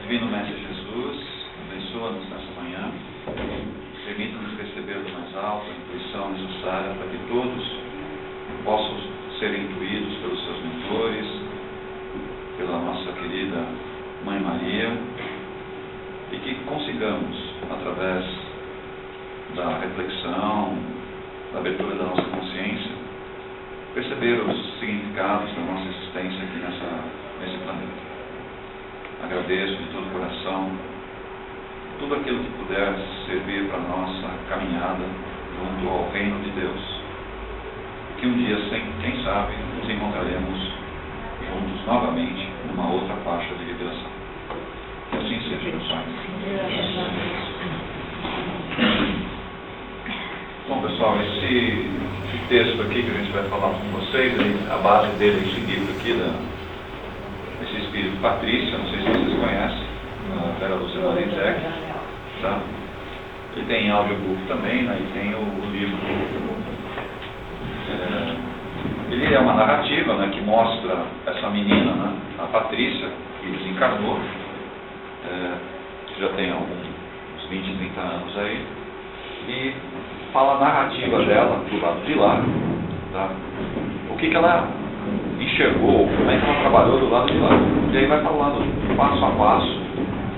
Divino Mestre Jesus, abençoa-nos nessa manhã, permita-nos receber do mais alto a intuição necessária para que todos possam ser intuídos pelos seus mentores, pela nossa querida Mãe Maria, e que consigamos, através da reflexão, da abertura da nossa consciência, perceber os significados da nossa existência aqui nesse planeta. Agradeço de todo o coração tudo aquilo que puder servir para a nossa caminhada junto ao reino de Deus. Que um dia, quem sabe, nos encontraremos juntos novamente numa outra faixa de vibração. Que assim seja, meu Pai. Bom, pessoal, esse texto aqui que a gente vai falar com vocês, a base dele é esse livro aqui, esse espírito Patrícia, não sei se vocês conhecem, a Vera Lúcia Marizek, tá? Ele tem audiobook também, né? E tem o livro. Ele é uma narrativa, né, que mostra essa menina, né, a Patrícia, que desencarnou, que já tem uns 20, 30 anos aí, e fala a narrativa dela do lado de lá, tá? O que ela enxergou, como é que ela trabalhou do lado de lá. E aí vai falando passo a passo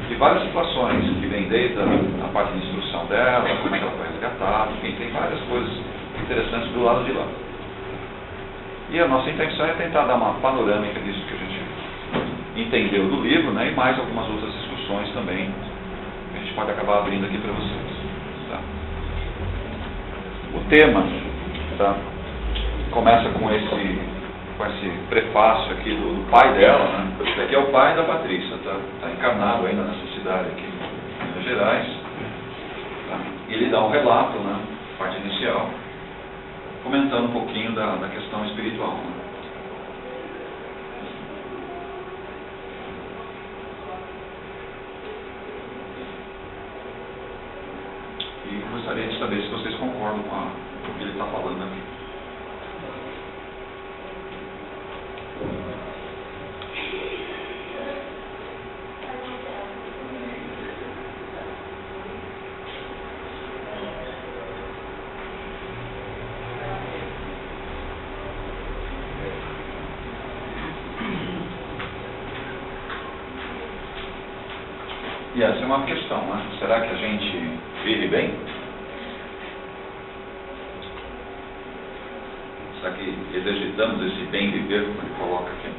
de várias situações que vem desde a parte de instrução dela, como é que ela foi resgatada, enfim, tem várias coisas interessantes do lado de lá. E a nossa intenção é tentar dar uma panorâmica disso que a gente entendeu do livro, né, e mais algumas outras discussões também que a gente pode acabar abrindo aqui para vocês. Tá? O tema, tá, começa com esse prefácio aqui do pai dela, né? Esse aqui é o pai da Patrícia, tá encarnado ainda nessa cidade aqui em Minas Gerais. Tá? E ele dá um relato, né, parte inicial, comentando um pouquinho da questão espiritual. Né? E gostaria de saber se vocês concordam com o que ele está falando aqui. E essa é uma questão, né? Será que a gente vive bem? Será que exercitamos esse bem viver, como ele coloca aqui?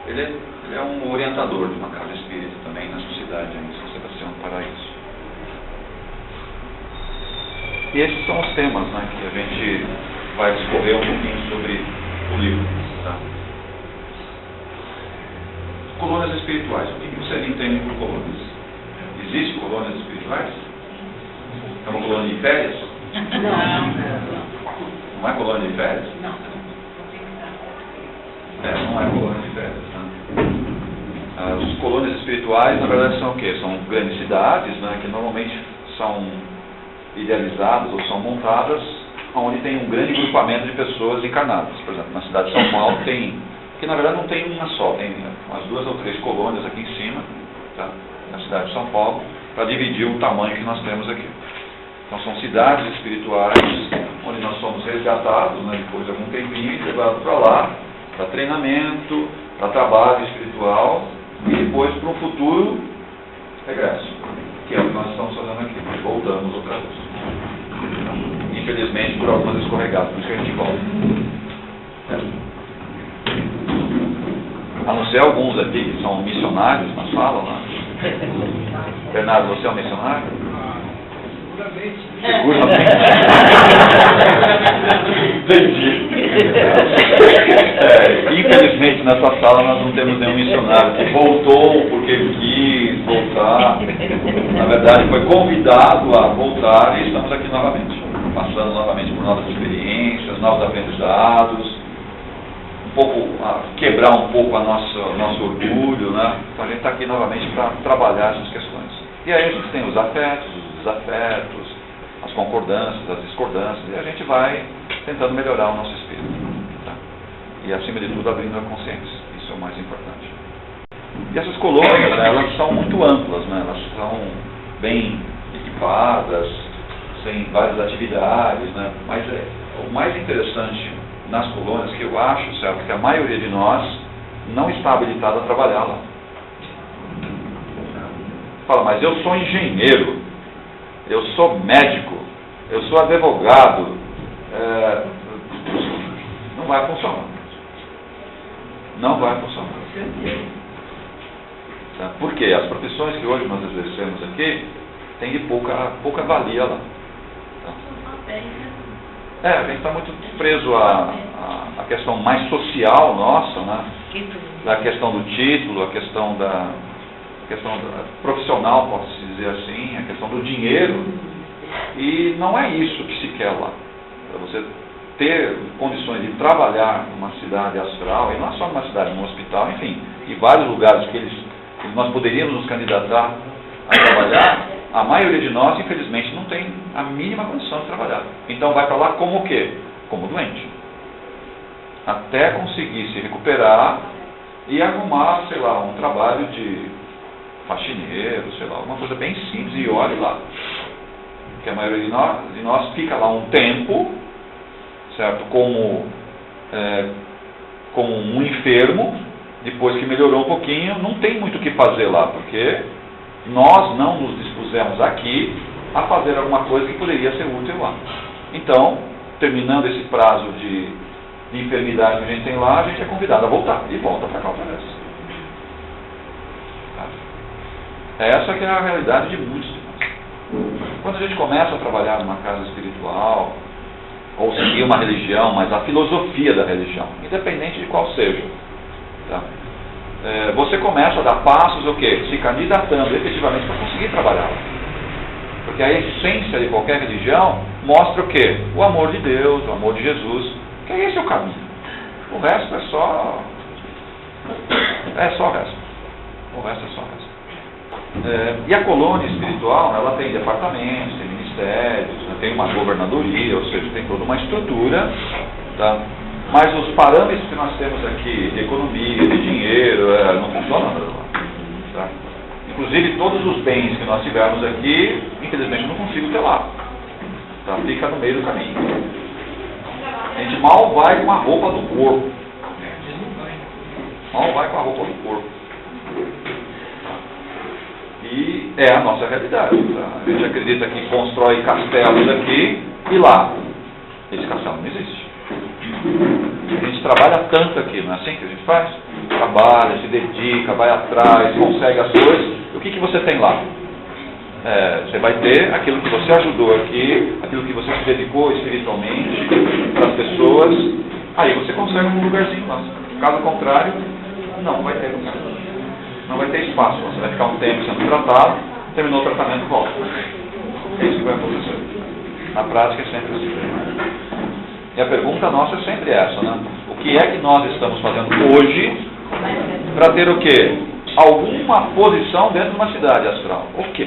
Ele é um orientador de uma casa espírita também na sociedade em São Sebastião do Paraíso. E esses são os temas, né, que a gente vai discorrer um pouquinho sobre o livro. Tá? Colônias espirituais. O que você entende por colônias? Existem colônias espirituais? É uma colônia de férias? Não é colônia de férias? Não é colônia de férias. Né? As colônias espirituais, na verdade, são o quê? São grandes cidades, né, que normalmente são idealizadas ou são montadas onde tem um grande grupamento de pessoas encarnadas. Por exemplo, na cidade de São Paulo tem, que na verdade não tem uma só, tem umas 2 ou 3 colônias aqui em cima, tá? Na cidade de São Paulo, para dividir o tamanho que nós temos aqui. Então são cidades espirituais onde nós somos resgatados, né, depois de algum tempinho, e levados para lá, para treinamento, para trabalho espiritual e depois para um futuro regresso, que é o que nós estamos fazendo aqui. Nós voltamos outra vez. Infelizmente por algumas escorregadas, por isso que a gente volta. A não ser alguns aqui que são missionários, mas falam, né? Bernardo, você é um missionário? Seguramente. Entendi. Infelizmente nessa sala nós não temos nenhum missionário que voltou porque quis voltar. Na verdade foi convidado a voltar e estamos aqui novamente, passando novamente por novas experiências, novos aprendizados, quebrar um pouco nosso orgulho, né? Então a gente está aqui novamente para trabalhar essas questões. E aí a gente tem os afetos, os desafetos, as concordâncias, as discordâncias, e a gente vai tentando melhorar o nosso espírito. Tá? E, acima de tudo, abrindo a consciência. Isso é o mais importante. E essas colônias, né, elas são muito amplas, né, elas são bem equipadas, tem várias atividades, né, mas o mais interessante nas colônias, que eu acho, certo, que a maioria de nós não está habilitada a trabalhar lá. Fala, mas eu sou engenheiro, eu sou médico, eu sou advogado, não vai funcionar. Não vai funcionar. Tá? Porque as profissões que hoje nós exercemos aqui têm de pouca valia lá. Tá? A gente está muito preso à questão mais social nossa, né? A questão do título, a questão da profissional, posso dizer assim, a questão do dinheiro, e não é isso que se quer lá. Para você ter condições de trabalhar numa cidade astral, e não é só numa cidade, num hospital, enfim, e vários lugares que nós poderíamos nos candidatar a trabalhar, a maioria de nós, infelizmente, não tem a mínima condição de trabalhar. Então vai para lá como o quê? Como doente. Até conseguir se recuperar e arrumar, sei lá, um trabalho de faxineiro, sei lá, uma coisa bem simples, e olhe lá. Porque a maioria de nós fica lá um tempo, certo? Como um enfermo, depois que melhorou um pouquinho, não tem muito o que fazer lá, porque nós não nos dispusemos aqui a fazer alguma coisa que poderia ser útil lá. Então, terminando esse prazo de enfermidade que a gente tem lá, a gente é convidado a voltar, e volta para cá outra vez. Essa que é a realidade de muitos de nós. Quando a gente começa a trabalhar numa casa espiritual, ou seguir uma religião, mas a filosofia da religião, independente de qual seja, tá? Você começa a dar passos, o quê? Se candidatando efetivamente para conseguir trabalhar. Porque a essência de qualquer religião mostra o quê? O amor de Deus, o amor de Jesus, que esse é o caminho. O resto é só o resto. O resto é só o resto. E a colônia espiritual, ela tem departamentos, tem ministérios, né, tem uma governadoria, ou seja, tem toda uma estrutura, tá? Mas os parâmetros que nós temos aqui de economia, de dinheiro, não funcionam lá. Tá? Inclusive, todos os bens que nós tivermos aqui, infelizmente, eu não consigo ter lá. Tá? Fica no meio do caminho. A gente mal vai com a roupa do corpo. Mal vai com a roupa do corpo. E é a nossa realidade. Tá? A gente acredita que constrói castelos aqui e lá. Esse castelo não existe. A gente trabalha tanto aqui, não é assim que a gente faz? Trabalha, se dedica, vai atrás, consegue as coisas. O que você tem lá? Você vai ter aquilo que você ajudou aqui, aquilo que você se dedicou espiritualmente para as pessoas. Aí você consegue um lugarzinho lá. Caso contrário, não vai ter lugar. Não vai ter espaço. Você vai ficar um tempo sendo tratado, terminou o tratamento, volta. É isso que vai acontecer. Na prática é sempre assim. E a pergunta nossa é sempre essa, né? O que é que nós estamos fazendo hoje para ter o quê? Alguma posição dentro de uma cidade astral. O quê?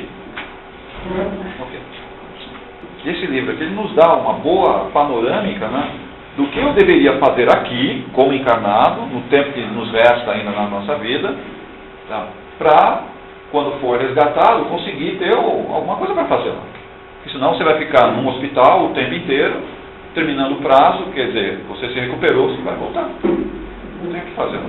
Esse livro aqui ele nos dá uma boa panorâmica, né, do que eu deveria fazer aqui, como encarnado, no tempo que nos resta ainda na nossa vida, tá, para, quando for resgatado, conseguir ter alguma coisa para fazer lá. Porque senão você vai ficar num hospital o tempo inteiro, terminando o prazo, quer dizer, você se recuperou, você vai voltar. Não tem o que fazer.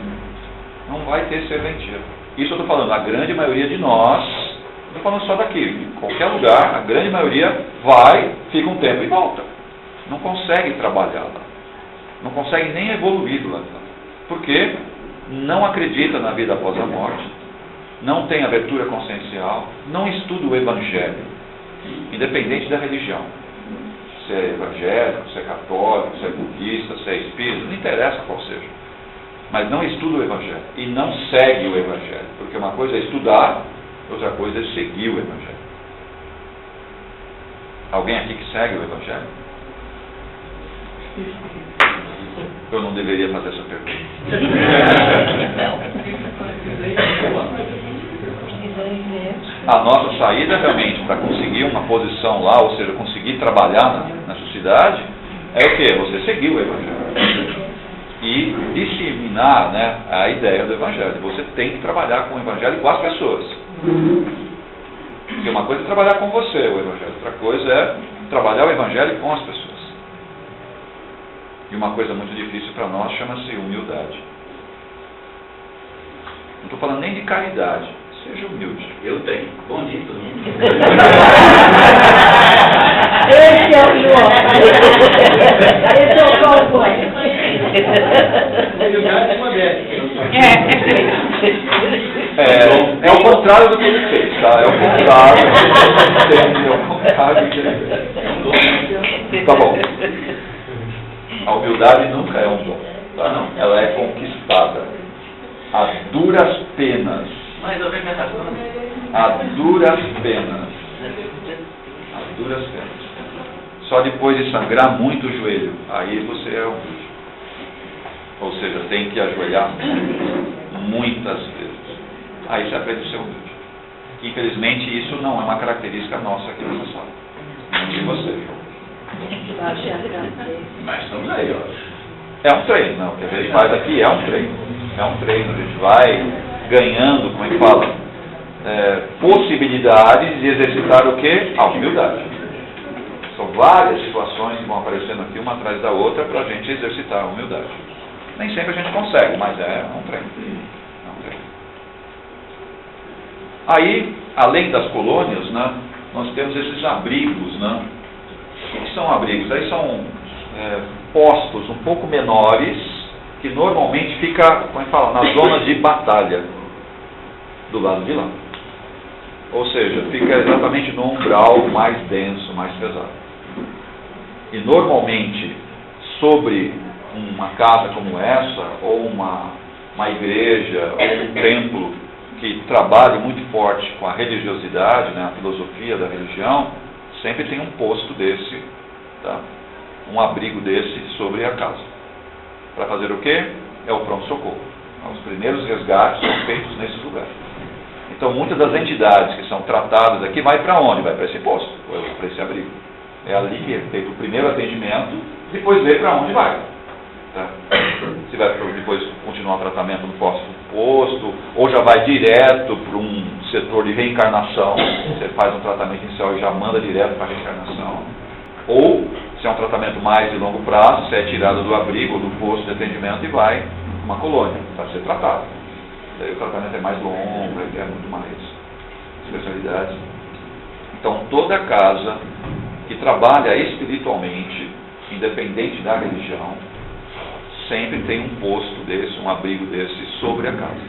Não vai ter serventia. Isso eu estou falando, a grande maioria de nós, não estou falando só daqui, em qualquer lugar, a grande maioria vai, fica um tempo e volta. Não consegue trabalhar lá. Não consegue nem evoluir lá. Porque não acredita na vida após a morte, não tem abertura consciencial, não estuda o Evangelho, independente da religião. Se é evangélico, se é católico, se é budista, se é espírita, não interessa qual seja. Mas não estuda o Evangelho e não segue o Evangelho. Porque uma coisa é estudar, outra coisa é seguir o Evangelho. Alguém aqui que segue o Evangelho? Eu não deveria fazer essa pergunta. A nossa saída realmente para conseguir uma posição lá, ou seja, conseguir trabalhar na sociedade, é o quê? Você seguir o Evangelho e disseminar, né, a ideia do Evangelho. Você tem que trabalhar com o Evangelho e com as pessoas. Porque uma coisa é trabalhar com você, o Evangelho. Outra coisa é trabalhar o Evangelho com as pessoas. E uma coisa muito difícil para nós chama-se humildade. Não estou falando nem de caridade. Seja humilde. Eu tenho. Bom dia, todo mundo. Esse é o João. Esse é o cowboy. Humildade é uma dessas. É o contrário do que ele fez, tá? É o contrário. É o contrário do que ele fez. Tá bom. A humildade nunca é um dom, tá? Não. Ela é conquistada a duras penas. Mas eu venho me arrastando. A duras penas. A duras penas. Só depois de sangrar muito o joelho, aí você é humilde. Ou seja, tem que ajoelhar muitas vezes. Aí você aprende a ser humilde. Infelizmente, isso não é uma característica nossa aqui nessa sala. Não de você. Mas estamos aí, ó. É um treino, não. O que a gente faz aqui é um treino. É um treino. A gente vai ganhando, como é que fala? Possibilidades de exercitar o quê? A humildade. São várias situações que vão aparecendo aqui, uma atrás da outra, para a gente exercitar a humildade. Nem sempre a gente consegue, mas é um treino. É um treino. Aí, além das colônias, né, nós temos esses abrigos, né? O que são abrigos? Aí são postos um pouco menores, que normalmente fica, como é que fala, na zona de batalha, do lado de lá. Ou seja, fica exatamente no umbral mais denso, mais pesado. E normalmente, sobre uma casa como essa, ou uma igreja, ou um templo que trabalhe muito forte com a religiosidade, né, a filosofia da religião, sempre tem um posto desse, tá? Um abrigo desse sobre a casa. Para fazer o quê? É o pronto-socorro. Os primeiros resgates são feitos nesses lugares. Então, muitas das entidades que são tratadas aqui, vai para onde? Vai para esse posto, para esse abrigo. É ali que é feito o primeiro atendimento, depois vê para onde vai. Tá? Se vai depois continuar o tratamento no posto, ou já vai direto para um setor de reencarnação, você faz um tratamento inicial e já manda direto para a reencarnação. Ou, se é um tratamento mais de longo prazo, você é tirado do abrigo ou do posto de atendimento e vai para uma colônia para ser tratado. Daí o tratamento é mais longo, é muito mais especialidades. Então, toda casa que trabalha espiritualmente, independente da religião, sempre tem um posto desse, um abrigo desse sobre a casa,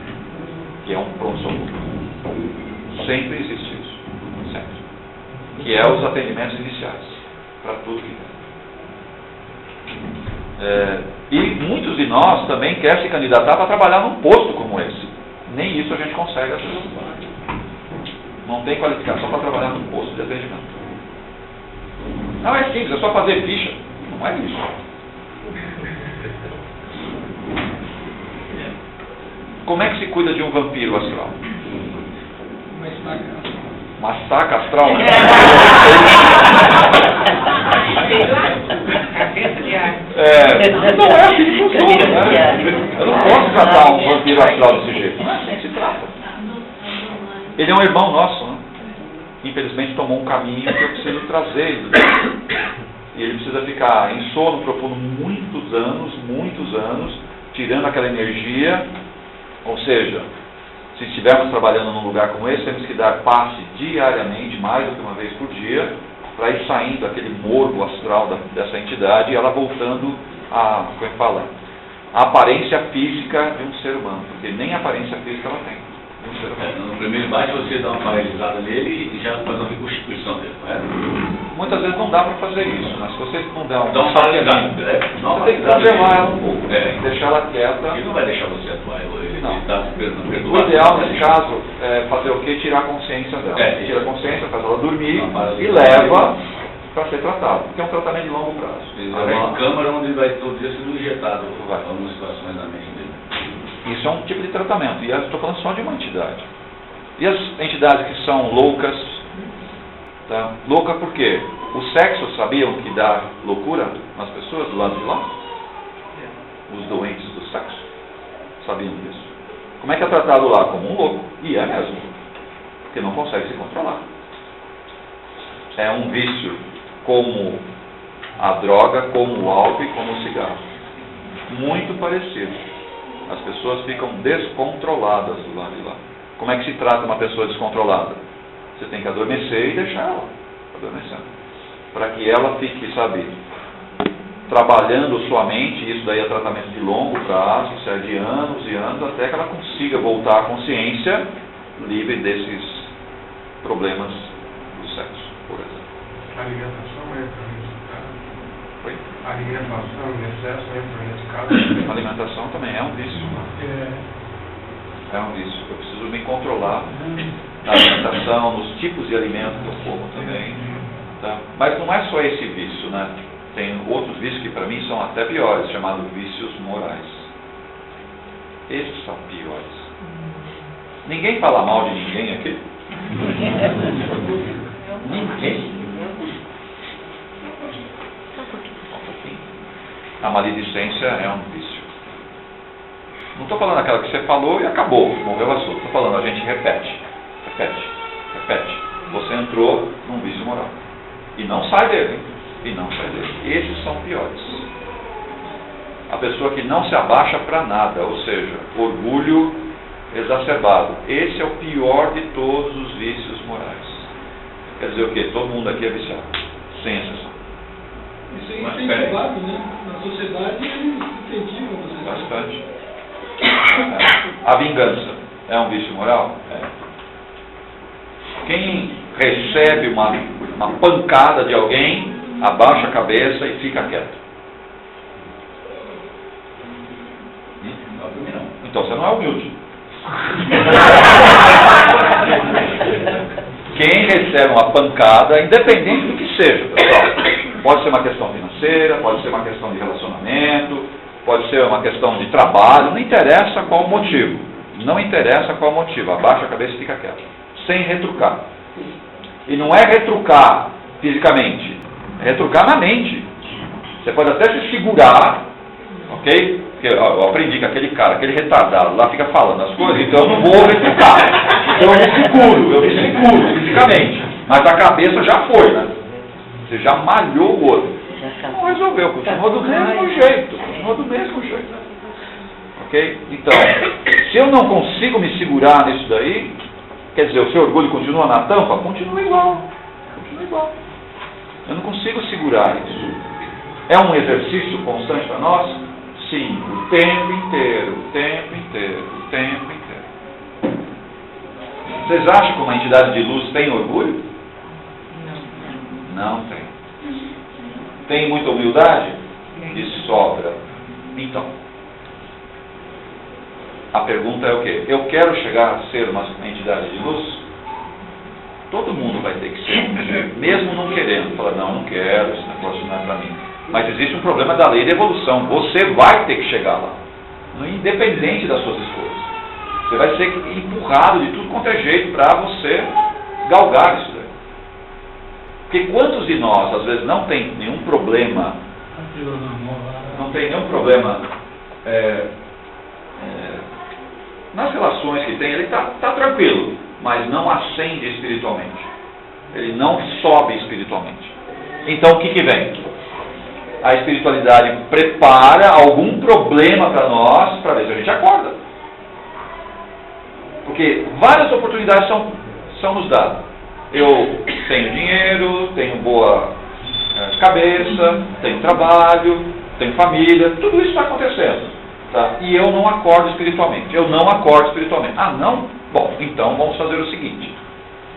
que é um pronto-socorro. Sempre existe isso. Sempre. Que é os atendimentos iniciais, para tudo que tem. E muitos de nós também querem se candidatar para trabalhar num posto como esse. Nem isso a gente consegue às vezes. Não tem qualificação para trabalhar num posto de atendimento. Não é simples, é só fazer ficha. Não é isso. Como é que se cuida de um vampiro astral? Uma estaca astral? Não é assim que funciona, né? Eu não posso tratar um vampiro astral desse jeito. Não é assim que se trata. Ele é um irmão nosso, né? Infelizmente tomou um caminho que eu preciso trazer ele. E ele precisa ficar em sono profundo muitos anos, tirando aquela energia. Ou seja, se estivermos trabalhando num lugar como esse, temos que dar passe diariamente, mais do que uma vez por dia, para ir saindo aquele morbo astral dessa entidade e ela voltando a, como é que fala, a aparência física de um ser humano, porque nem a aparência física ela tem de um ser humano. No primeiro embate você dá uma paralisada nele e já faz uma reconstituição dele, não é? Muitas vezes não dá para fazer isso, mas se você não der um paralisado, você tem que congelar ela um pouco, tem que deixar ela quieta. Ele não vai deixar você atuar, ele não. Está perdoado. O ideal nesse caso é fazer o quê? Tirar a consciência dela. Tira a consciência, faz ela dormir e leva para ser tratado, porque é um tratamento de longo prazo. É uma câmara onde vai todo dia sendo injetado algumas situações na mente dele. Isso é um tipo de tratamento, e eu estou falando só de uma entidade. E as entidades que são loucas, tá? Louca por quê? O sexo, sabiam que dá loucura nas pessoas do lado de lá? Os doentes do sexo sabiam disso. Como é que é tratado lá? Como um louco. E é mesmo. Porque não consegue se controlar. É um vício como a droga, como o álcool e como o cigarro. Muito parecido. As pessoas ficam descontroladas do lado de lá. Como é que se trata uma pessoa descontrolada? Você tem que adormecer e deixar ela adormecendo. Para que ela fique, sabe, trabalhando sua mente. Isso daí é tratamento de longo prazo, isso é de anos e anos, até que ela consiga voltar à consciência livre desses problemas do sexo, por exemplo. A alimentação entra nesse caso. Oi? A alimentação em excesso entra nesse caso. A alimentação também é um vício. É um vício. Eu preciso me controlar na alimentação, nos tipos de alimento que eu como também. Tá? Mas não é só esse vício, né? Tem outros vícios que para mim são até piores, chamados vícios morais. Esses são piores. Ninguém fala mal de ninguém aqui? Ninguém. A maledicência é um vício. Não estou falando aquela que você falou e acabou, morreu o assunto. Estou falando, a gente repete. Você entrou num vício moral. E não sai dele. Esses são piores. A pessoa que não se abaixa para nada, ou seja, orgulho exacerbado. Esse é o pior de todos os vícios morais. Quer dizer o quê? Todo mundo aqui é viciado. Sem exceção. Isso é incentivado, né? Na sociedade eles incentivam você. Bastante. A vingança é um vício moral? É. Quem recebe uma pancada de alguém, abaixa a cabeça e fica quieto. Não. Então você não é humilde. Quem recebe uma pancada, independente do que seja, pessoal, pode ser uma questão financeira, pode ser uma questão de relacionamento, pode ser uma questão de trabalho, não interessa qual o motivo. Abaixa a cabeça e fica quieto. Sem retrucar. E não é retrucar fisicamente, é retrucar na mente. Você pode até se segurar, ok? Porque eu aprendi que aquele cara, aquele retardado lá fica falando as coisas, então eu não vou retrucar. Então eu me seguro fisicamente. Mas a cabeça já foi, né? Você já malhou o outro. Não resolveu, continuou do mesmo jeito. Ok? Então, se eu não consigo me segurar nisso daí, quer dizer, o seu orgulho continua na tampa? Continua igual. Eu não consigo segurar isso. É um exercício constante para nós? Sim, o tempo inteiro. Vocês acham que uma entidade de luz tem orgulho? Não tem. Tem muita humildade? De sobra. Então, a pergunta é o quê? Eu quero chegar a ser uma entidade de luz? Todo mundo vai ter que ser, mesmo não querendo. Fala, não quero, esse negócio não é para mim. Mas existe um problema da lei de evolução. Você vai ter que chegar lá, independente das suas escolhas. Você vai ser empurrado de tudo quanto é jeito para você galgar isso daí. Porque quantos de nós, às vezes, não tem nenhum problema, nas relações que tem, ele está tranquilo, mas não ascende espiritualmente. Ele não sobe espiritualmente. Então o que vem? A espiritualidade prepara algum problema para nós, para ver se a gente acorda. Porque várias oportunidades são nos dadas. Eu tenho dinheiro, tenho boa cabeça, tenho trabalho, tenho família, tudo isso está acontecendo. Tá? E eu não acordo espiritualmente. Ah, não? Bom, então vamos fazer o seguinte.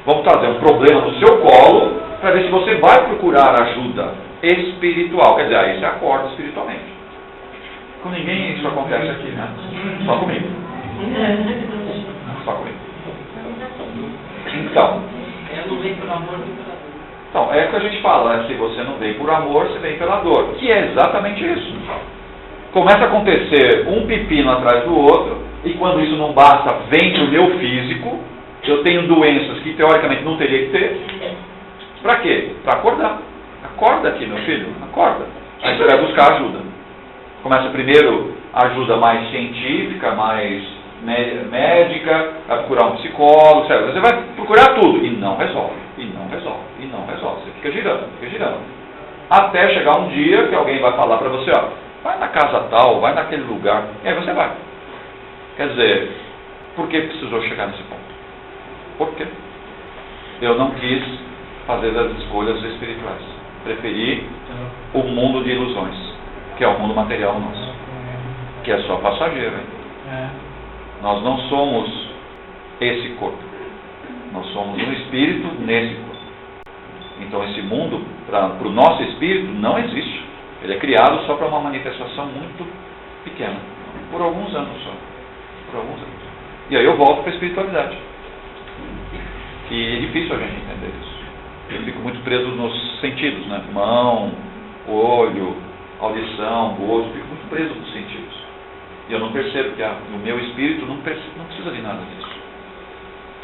Vamos trazer um problema no seu colo para ver se você vai procurar ajuda espiritual. Quer dizer, aí você acorda espiritualmente. Com ninguém isso acontece aqui, né? Só comigo. Então, é o que a gente fala, né? Se você não vem por amor, você vem pela dor. Que é exatamente isso. Começa a acontecer um pepino atrás do outro, e quando isso não basta, vem para o meu físico. Eu tenho doenças que teoricamente não teria que ter. Para quê? Para acordar. Acorda aqui, meu filho, acorda. Aí você vai buscar ajuda. Começa primeiro a ajuda mais científica, mais médica, vai procurar um psicólogo, certo? Você vai procurar tudo e não resolve, e não resolve, e não resolve. Você fica girando. Até chegar um dia que alguém vai falar para você, ó, vai na casa tal, vai naquele lugar, e aí você vai. Quer dizer, por que precisou chegar nesse ponto? Por quê? Eu não quis fazer as escolhas espirituais. Preferi o mundo de ilusões, que é o mundo material nosso, que é só passageiro. Hein? Nós não somos esse corpo. Nós somos um espírito nesse corpo. Então esse mundo, para o nosso espírito, não existe. Ele é criado só para uma manifestação muito pequena, por alguns anos só. Por alguns anos. E aí eu volto para a espiritualidade. E é difícil a gente entender isso. Eu fico muito preso nos sentidos, né? Mão, olho, audição, gosto, fico muito preso nos sentidos. E eu não percebo que o meu espírito não precisa de nada disso.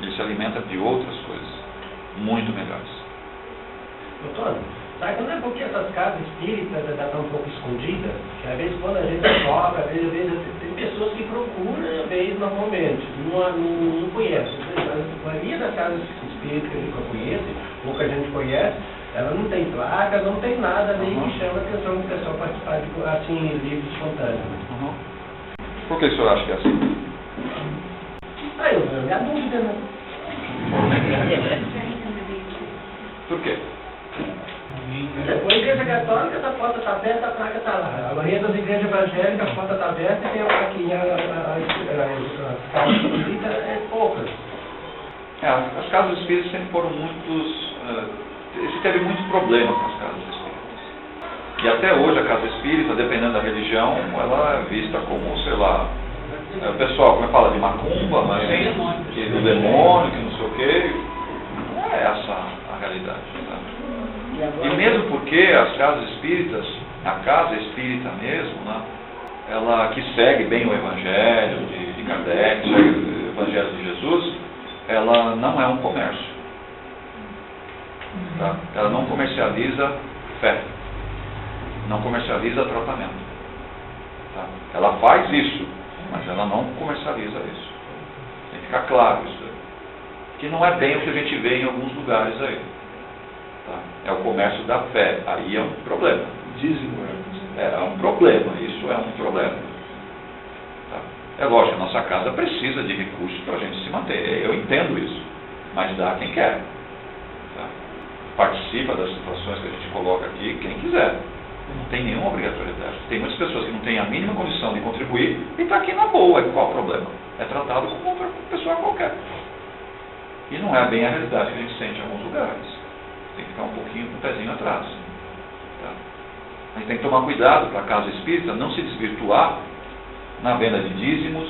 Ele se alimenta de outras coisas, muito melhores. Doutor, sabe que não é porque essas casas espíritas já estão um pouco escondidas? Que às vezes quando a gente toca, às vezes tem pessoas que procuram, às vezes normalmente, não conhecem. A maioria das casas espíritas que a gente conhece, ou que a gente conhece, ela não tem placa, não tem nada ali que chama a atenção do pessoal participar de assim, livre espontâneo. Por que o senhor acha que é assim? É a dúvida, né? Por quê? Depois a igreja católica, essa porta está aberta, a placa está lá. A maioria das igrejas evangélicas, a porta está aberta e tem a plaquinha, as casas espíritas é poucas. As casas espíritas sempre foram se teve muito problema com as casas espíritas. E até hoje a casa espírita, dependendo da religião, ela é vista como, sei lá, o pessoal, como fala, de macumba, mas do demônio, que não sei o quê. Não é essa a realidade. E mesmo porque as casas espíritas, a casa espírita mesmo, né, ela que segue bem o Evangelho de Kardec, segue o Evangelho de Jesus, ela não é um comércio. Tá? Ela não comercializa fé, não comercializa tratamento. Tá? Ela faz isso, mas ela não comercializa isso. Tem que ficar claro isso. Que não é bem o que a gente vê em alguns lugares aí. Tá? É o comércio da fé. Aí é um problema. Dízimo é um problema. Isso é um problema. Tá? É lógico, a nossa casa precisa de recursos para a gente se manter. Eu entendo isso. Mas dá quem quer. Tá? Participa das situações que a gente coloca aqui quem quiser. Não tem nenhuma obrigatoriedade. Tem muitas pessoas que não têm a mínima condição de contribuir e está aqui na boa. Qual o problema? É tratado como outra pessoa qualquer. E não é bem a realidade que a gente sente em alguns lugares. Tem que ficar um pouquinho com o pezinho atrás. Tá? A gente tem que tomar cuidado para a casa espírita não se desvirtuar na venda de dízimos,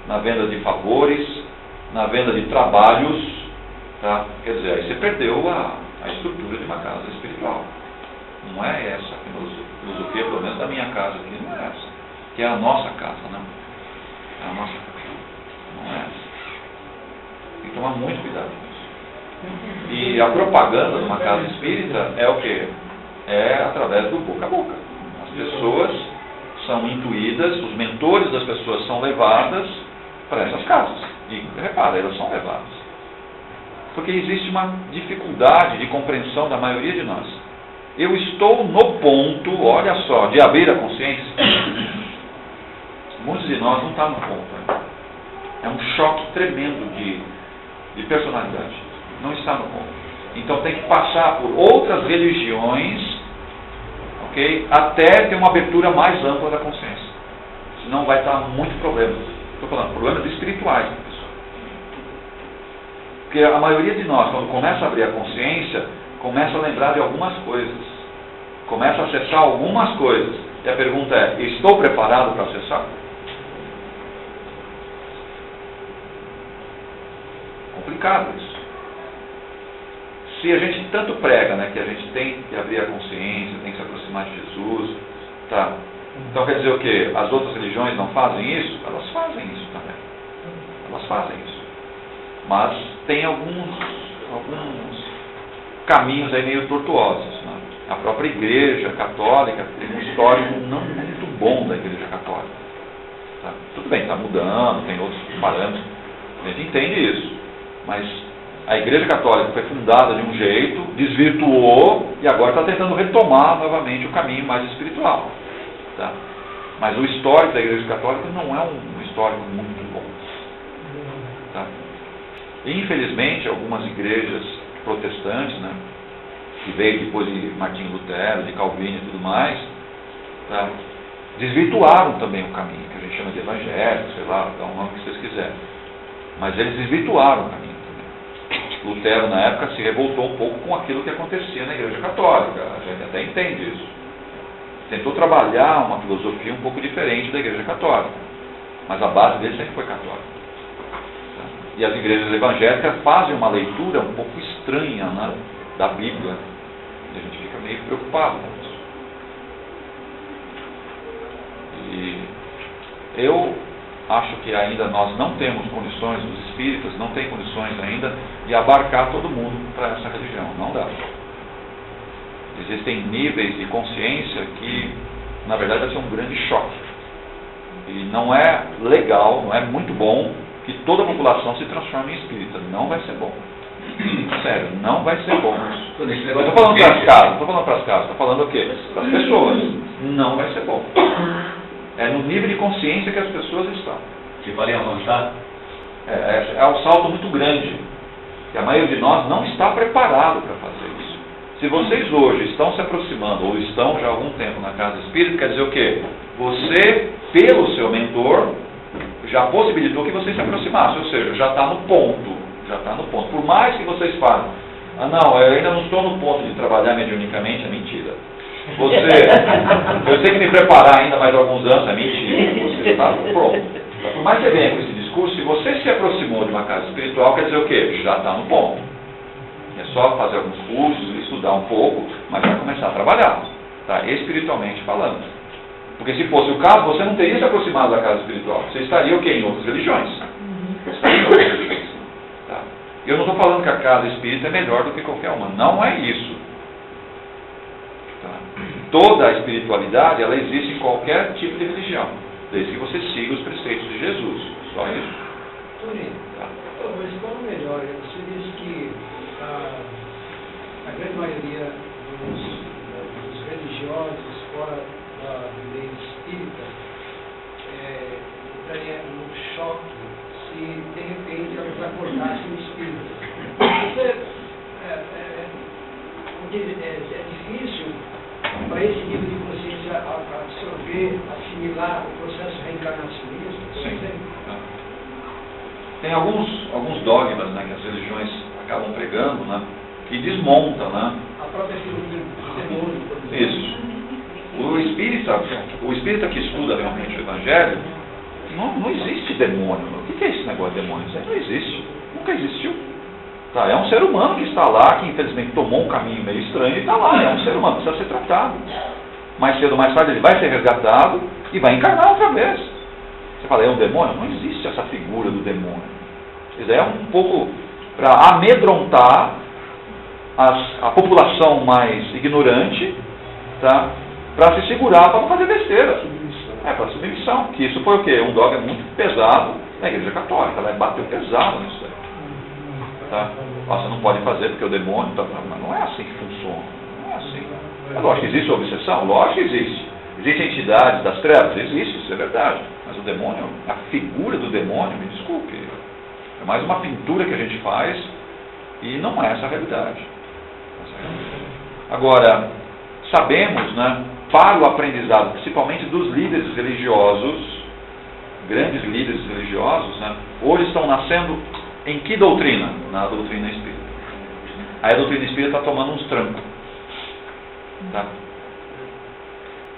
na venda de favores, na venda de trabalhos. Tá? Quer dizer, aí você perdeu a estrutura de uma casa espiritual. Não é essa a filosofia, pelo menos da minha casa aqui, não é essa. Que é a nossa casa, né? É a nossa casa. Não é essa. Tem que tomar muito cuidado com isso. E a propaganda de uma casa espírita é o quê? É através do boca a boca. As pessoas são intuídas, os mentores das pessoas são levadas para essas casas. E repara, elas são levadas. Porque existe uma dificuldade de compreensão da maioria de nós. Eu estou no ponto, olha só, de abrir a consciência. Muitos de nós não estão no ponto. Né? É um choque tremendo de personalidade. Não está no ponto. Então tem que passar por outras religiões, ok? Até ter uma abertura mais ampla da consciência. Senão vai estar muito problema. Estou falando, problemas espirituais, né, pessoal? Porque a maioria de nós, quando começa a abrir a consciência, começa a lembrar de algumas coisas. Começa a acessar algumas coisas. E a pergunta é, estou preparado para acessar? Complicado isso. Se a gente tanto prega, né, que a gente tem que abrir a consciência, tem que se aproximar de Jesus, tá? Então quer dizer o quê? As outras religiões não fazem isso? Elas fazem isso também. Elas fazem isso. Mas tem alguns caminhos aí meio tortuosos, né? A própria Igreja Católica tem um histórico não muito bom da Igreja Católica. Tá? Tudo bem, está mudando, tem outros parâmetros, a gente entende isso. Mas a Igreja Católica foi fundada de um jeito, desvirtuou e agora está tentando retomar novamente o caminho mais espiritual. Tá? Mas o histórico da Igreja Católica não é um histórico muito bom. Tá? E, infelizmente, algumas igrejas protestantes, né, que veio depois de Martinho Lutero, de Calvino e tudo mais, tá, desvirtuaram também o caminho, que a gente chama de evangélico, sei lá, dá o nome que vocês quiserem. Mas eles desvirtuaram o caminho também. Lutero, na época, se revoltou um pouco com aquilo que acontecia na Igreja Católica. A gente até entende isso. Tentou trabalhar uma filosofia um pouco diferente da Igreja Católica. Mas a base dele sempre foi católica. E as igrejas evangélicas fazem uma leitura um pouco estranha, né, da Bíblia. E a gente fica meio preocupado com isso. E eu acho que ainda nós não temos condições, os espíritas não têm condições ainda de abarcar todo mundo para essa religião. Não dá. Existem níveis de consciência que, na verdade, vai ser um grande choque. E não é legal, não é muito bom que toda a população se transforme em espírita. Não vai ser bom. Sério, não vai ser bom isso. Eu estou falando para as casas, estou falando o quê? Para as pessoas. Não vai ser bom. É no nível de consciência que as pessoas estão. Se valem avançar? É um salto muito grande. E a maioria de nós não está preparado para fazer isso. Se vocês hoje estão se aproximando, ou estão já há algum tempo na casa espírita, quer dizer o quê? Você, pelo seu mentor, já possibilitou que você se aproximasse, ou seja, já está no ponto. Por mais que vocês falem, não, eu ainda não estou no ponto de trabalhar mediunicamente, é mentira. Eu tenho que me preparar ainda mais alguns anos, é mentira. Você está pronto. Por mais que você venha com esse discurso, se você se aproximou de uma casa espiritual, quer dizer o quê? Já está no ponto. É só fazer alguns cursos, estudar um pouco, mas vai começar a trabalhar, tá? Espiritualmente falando. Porque se fosse o caso, você não teria se aproximado da casa espiritual. Você estaria o quê? Em outras religiões. Estaria em outras religiões. Tá? Eu não estou falando que a casa espírita é melhor do que qualquer uma. Não é isso. Tá? Toda a espiritualidade, ela existe em qualquer tipo de religião, desde que você siga os preceitos de Jesus. Só isso. Tony, Tá? mas qual o melhor? Você disse que a grande maioria dos religiosos fora da lei espírita entraria num choque se de repente elas acordassem no espírito. É difícil para esse nível de consciência absorver, assimilar o processo reencarnacionista, por exemplo. Tem alguns dogmas, né, que as religiões acabam pregando, né, que desmontam, né? A própria filosofia do demônio, por exemplo. Isso. O espírita que estuda realmente o Evangelho, não existe demônio. O que é esse negócio de demônio? Isso aí não existe. Nunca existiu. Tá? É um ser humano que está lá, que infelizmente tomou um caminho meio estranho e está lá. É um ser humano, precisa ser tratado. Mais cedo ou mais tarde ele vai ser resgatado e vai encarnar outra vez. Você fala, é um demônio? Não existe essa figura do demônio. Isso é um pouco para amedrontar a população mais ignorante, tá? Para se segurar, para não fazer besteira. Para submissão. Que isso foi o quê? Um dogma muito pesado na Igreja Católica. Ela bateu pesado nisso aí. Tá? Você não pode fazer porque o demônio... Tá, mas não é assim que funciona. Não é assim. É lógico que existe obsessão? Lógico que existe. Existem entidades das trevas? Existe, isso é verdade. Mas o demônio, a figura do demônio, me desculpe, é mais uma pintura que a gente faz e não é essa a realidade. Agora, sabemos, né, para o aprendizado, principalmente dos líderes religiosos, grandes líderes religiosos, né, hoje estão nascendo em que doutrina? Na doutrina espírita. Aí a doutrina espírita está tomando uns trancos. Tá?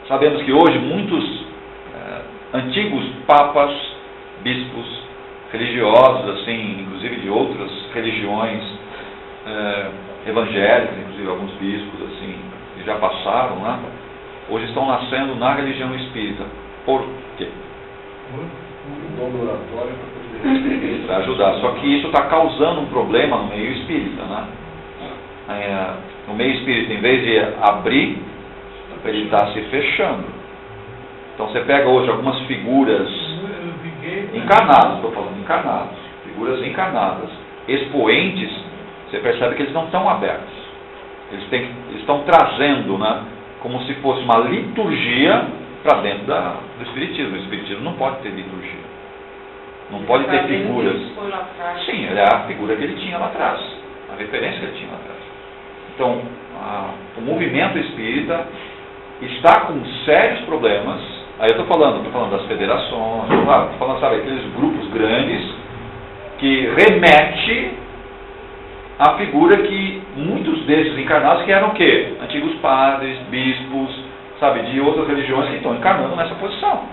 Sabemos que hoje muitos antigos papas, bispos, religiosos, assim, inclusive de outras religiões evangélicas, inclusive alguns bispos assim, que já passaram, né? Hoje estão nascendo na religião espírita. Por quê? Para ajudar. Só que isso está causando um problema no meio espírita, né? o meio espírita, em vez de abrir, ele está se fechando. Então você pega hoje algumas figuras encarnadas, estou falando encarnadas, figuras encarnadas, expoentes, você percebe que eles não estão abertos. Eles estão trazendo, né, como se fosse uma liturgia para dentro do Espiritismo. O Espiritismo não pode ter liturgia. Não pode ter figuras. Sim, é a figura que ele tinha lá atrás, a referência que ele tinha lá atrás. Então, o movimento espírita está com sérios problemas. Aí eu estou falando das federações, estou falando, sabe, aqueles grupos grandes que remete à figura que muitos desses encarnados que eram o quê? Antigos padres, bispos, sabe, de outras religiões que estão encarnando nessa posição.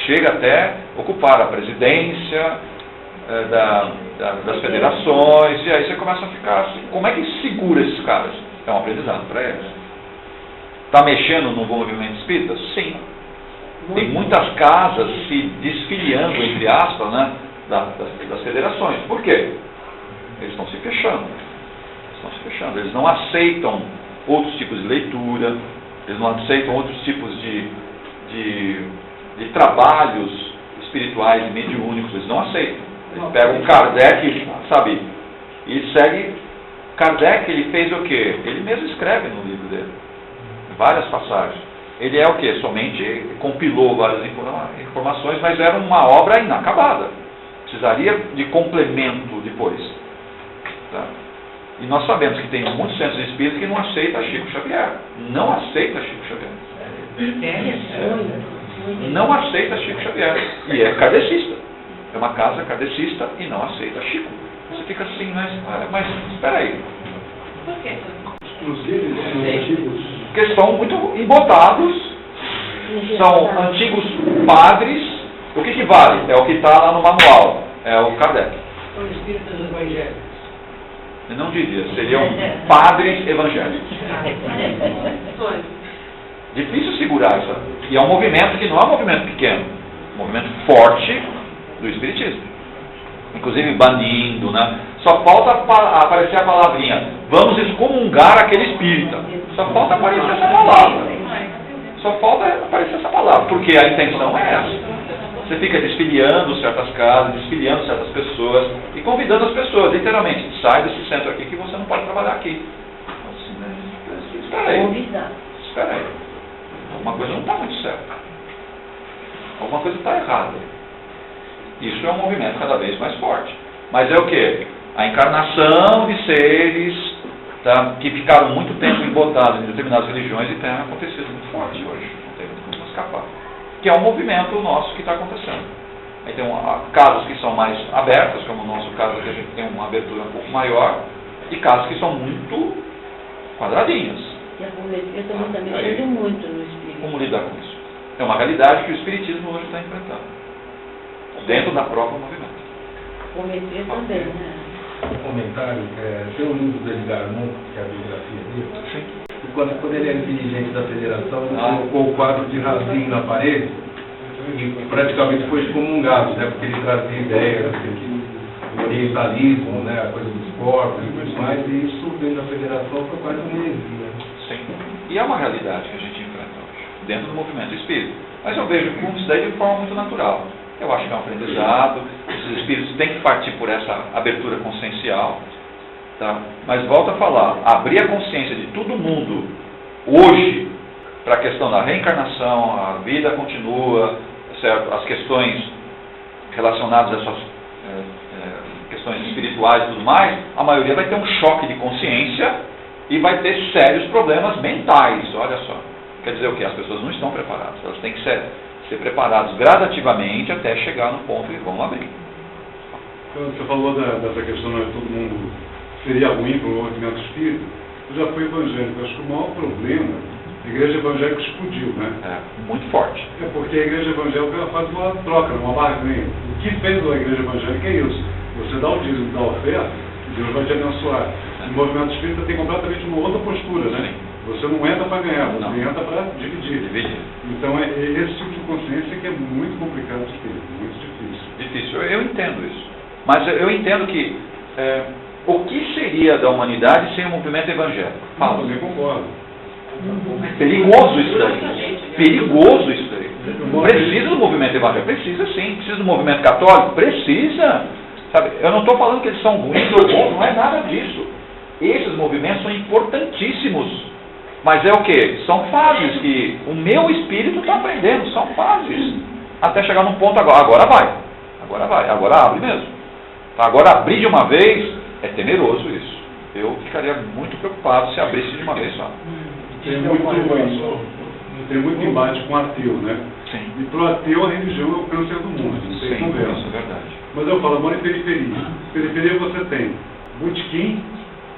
Chega até ocupar a presidência das federações, e aí você começa a ficar assim, como é que segura esses caras? É um aprendizado para eles. Está mexendo no movimento espírita? Sim. Tem muitas casas se desfiliando, entre aspas, né, das federações. Por quê? Eles estão se fechando. Eles não aceitam outros tipos de leitura, eles não aceitam outros tipos de trabalhos espirituais e mediúnicos, eles não aceitam. Eles pegam Kardec, sabe, e segue. Kardec, ele fez o quê? Ele mesmo escreve no livro dele, várias passagens. Ele é o quê? Somente compilou várias informações, mas era uma obra inacabada. Precisaria de complemento depois. Tá? E nós sabemos que tem muitos centros espíritas que não aceitam Chico Xavier. Não aceita Chico Xavier. Não aceita Chico Xavier. E é kardecista. É uma casa kardecista e não aceita Chico. Você fica assim, mas espera aí. Por quê? Inclusive, são antigos. Porque são muito embotados, são antigos padres. O que vale? É o que está lá no manual. É o Kardec. São espíritas evangélicos. Eu não diria, seriam padres evangélicos. Difícil segurar isso. E é um movimento que não é um movimento pequeno, é um movimento forte do Espiritismo. Inclusive banindo, né? Só falta aparecer a palavrinha, vamos excomungar aquele espírita. Só falta aparecer essa palavra. Porque a intenção é essa. Você fica desfiliando certas casas, desfiliando certas pessoas e convidando as pessoas, literalmente, sai desse centro aqui que você não pode trabalhar aqui. Espera aí. Alguma coisa não está muito certa. Alguma coisa está errada. Isso é um movimento cada vez mais forte. Mas é o quê? A encarnação de seres, tá, que ficaram muito tempo embotados em determinadas religiões e tem acontecido muito forte hoje. Não tem muito como escapar. Que é um movimento nosso que está acontecendo. Aí tem casos que são mais abertos, como o nosso caso, que a gente tem uma abertura um pouco maior, e casos que são muito quadradinhos. E a comunidade também está mexendo muito no espírito. Como lidar com isso? É uma realidade que o Espiritismo hoje está enfrentando, dentro da própria movimento. Cometer também, né? Um comentário, tem um livro do Edgar Moon, que é a biografia dele. Sim. E quando ele era dirigente da federação, ele colocou o quadro de Razinho na parede e praticamente foi excomungado, né? Porque ele trazia ideias do orientalismo, né? A coisa dos corpos e tudo mais, e isso dentro da federação foi quase uma heresia. Sim. E é uma realidade que a gente enfrenta hoje, dentro do movimento espírita. Mas eu vejo como isso daí de forma muito natural. Eu acho que é um aprendizado, esses espíritos têm que partir por essa abertura consciencial. Tá? Mas volto a falar, abrir a consciência de todo mundo hoje para a questão da reencarnação, a vida continua, certo? As questões relacionadas a essas questões espirituais e tudo mais, a maioria vai ter um choque de consciência e vai ter sérios problemas mentais, olha só. Quer dizer o quê? As pessoas não estão preparadas, elas têm que ser preparadas gradativamente até chegar no ponto que vão abrir. Você falou dessa questão, não é todo mundo seria ruim para o movimento espírita. Eu já fui evangélico, acho que o maior problema, a igreja evangélica explodiu, né? Muito forte. É porque a igreja evangélica ela faz uma troca, uma barganha. O que fez a igreja evangélica é isso. Você dá o dízimo, dá a oferta, Deus vai te abençoar. O movimento espírita tem completamente uma outra postura, né? Você não entra para ganhar, você entra para dividir. Então é esse tipo de consciência que é muito complicado de ter, muito difícil. Difícil, eu entendo isso. Mas eu entendo que O que seria da humanidade sem o movimento evangélico? Fala. Eu concordo. Perigoso isso daí. Perigoso isso daí. Precisa do movimento evangélico? Precisa sim. Precisa do movimento católico? Precisa. Sabe? Eu não estou falando que eles são ruins ou bons, não é nada disso. Esses movimentos são importantíssimos. Mas é o que? São fases que o meu espírito está aprendendo. São fases. Até chegar num ponto agora. Agora vai. Agora vai. Agora abre mesmo. Agora abrir de uma vez é temeroso isso. Eu ficaria muito preocupado se abrisse de uma vez só. Tem muito embate com o ateu, né? Sim. E para o ateu a religião é o câncer do mundo, não tem Sim, conversa. isso é verdade. Mas eu falo, moro em periferia. Periferia você tem botequim,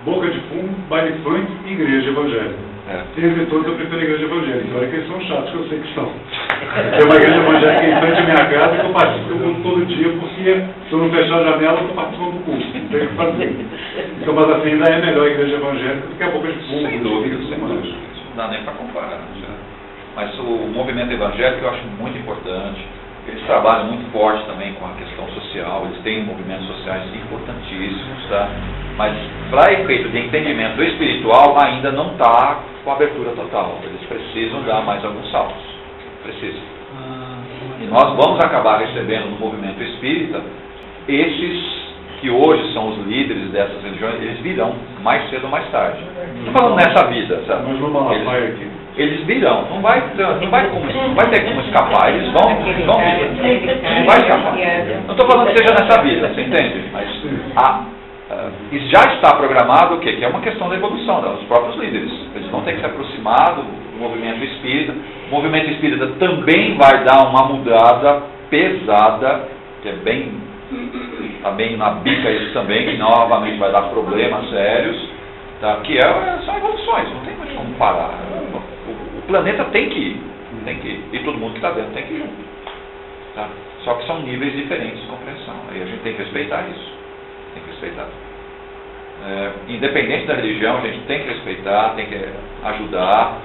boca de fumo, baile funk e igreja evangélica. Entre todos eu prefiro a igreja evangélica. Olha que eles são chatos, que eu sei que são. Tem uma igreja evangélica em frente à minha casa que eu participo do culto todo dia, porque se eu não fechar a janela, eu estou participando do culto. Não tem o que fazer. Então, mas assim, ainda é melhor a igreja evangélica do que a boca de fumo. Sem dúvida, sem dúvida. Isso não dá nem para comparar. Mas o movimento evangélico eu acho muito importante. Eles trabalham muito forte também com a questão social. Eles têm movimentos sociais importantíssimos, tá? Mas para efeito de entendimento espiritual ainda não está com abertura total. Eles precisam dar mais alguns saltos. Precisam. E nós vamos acabar recebendo no movimento espírita esses que hoje são os líderes dessas religiões, eles virão mais cedo ou mais tarde. Não estou falando nessa vida, sabe? Mas vamos lá, pai, aqui. Eles virão, não vai ter como escapar, eles vão vir. Não vai escapar. Não estou falando que seja nessa vida, você entende? Mas já está programado o quê? Que é uma questão da evolução dos próprios líderes. Eles vão ter que se aproximar do movimento espírita. O movimento espírita também vai dar uma mudada pesada, que é bem, também na bica isso também, que novamente vai dar problemas sérios, tá? Que são evoluções, não tem mais como parar. O planeta tem que ir, e todo mundo que está dentro tem que ir junto. Tá? Só que são níveis diferentes de compreensão, aí a gente tem que respeitar isso. Tem que respeitar. Independente da religião, a gente tem que respeitar, tem que ajudar,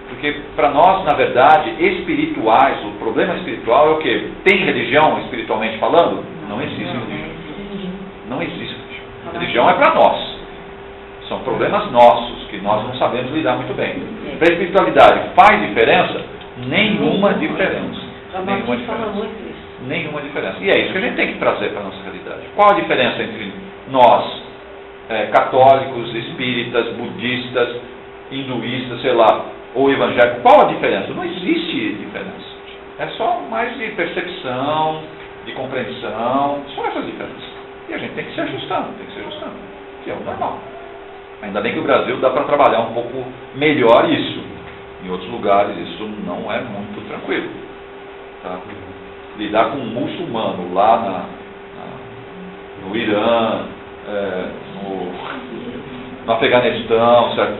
porque para nós, na verdade, espirituais, o problema espiritual é o quê? Tem religião, espiritualmente falando? Não existe religião. Não existe religião. Religião é para nós. São problemas nossos, que nós não sabemos lidar muito bem. Para a espiritualidade, faz diferença? Nenhuma diferença. Nenhuma diferença. Nenhuma diferença. E é isso que a gente tem que trazer para a nossa realidade. Qual a diferença entre nós, católicos, espíritas, budistas, hinduístas, sei lá, ou evangélicos? Qual a diferença? Não existe diferença. É só mais de percepção, de compreensão, só essas diferenças. E a gente tem que se ajustando, que é o normal. Ainda bem que o Brasil dá para trabalhar um pouco melhor isso. Em outros lugares isso não é muito tranquilo. Tá? Lidar com um muçulmano lá no Irã, no Afeganistão, certo?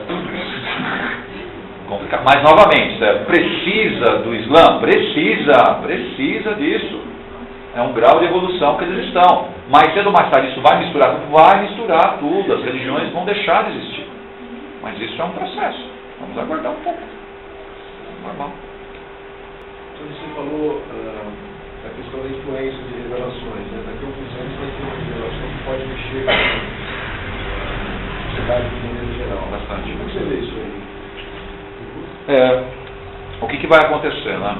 Complicado. Mas novamente, certo? Precisa do Islã? Precisa disso. É um grau de evolução que eles estão. Mais cedo ou mais tarde isso vai misturar tudo, as religiões vão deixar de existir. Mas isso é um processo. Vamos aguardar um pouco. Normal. Então você falou a questão da influência de revelações, né? Daqui a alguns anos vai ter uma revelação que pode mexer com a sociedade de maneira geral. Bastante. Como você vê isso aí? O que vai acontecer, né?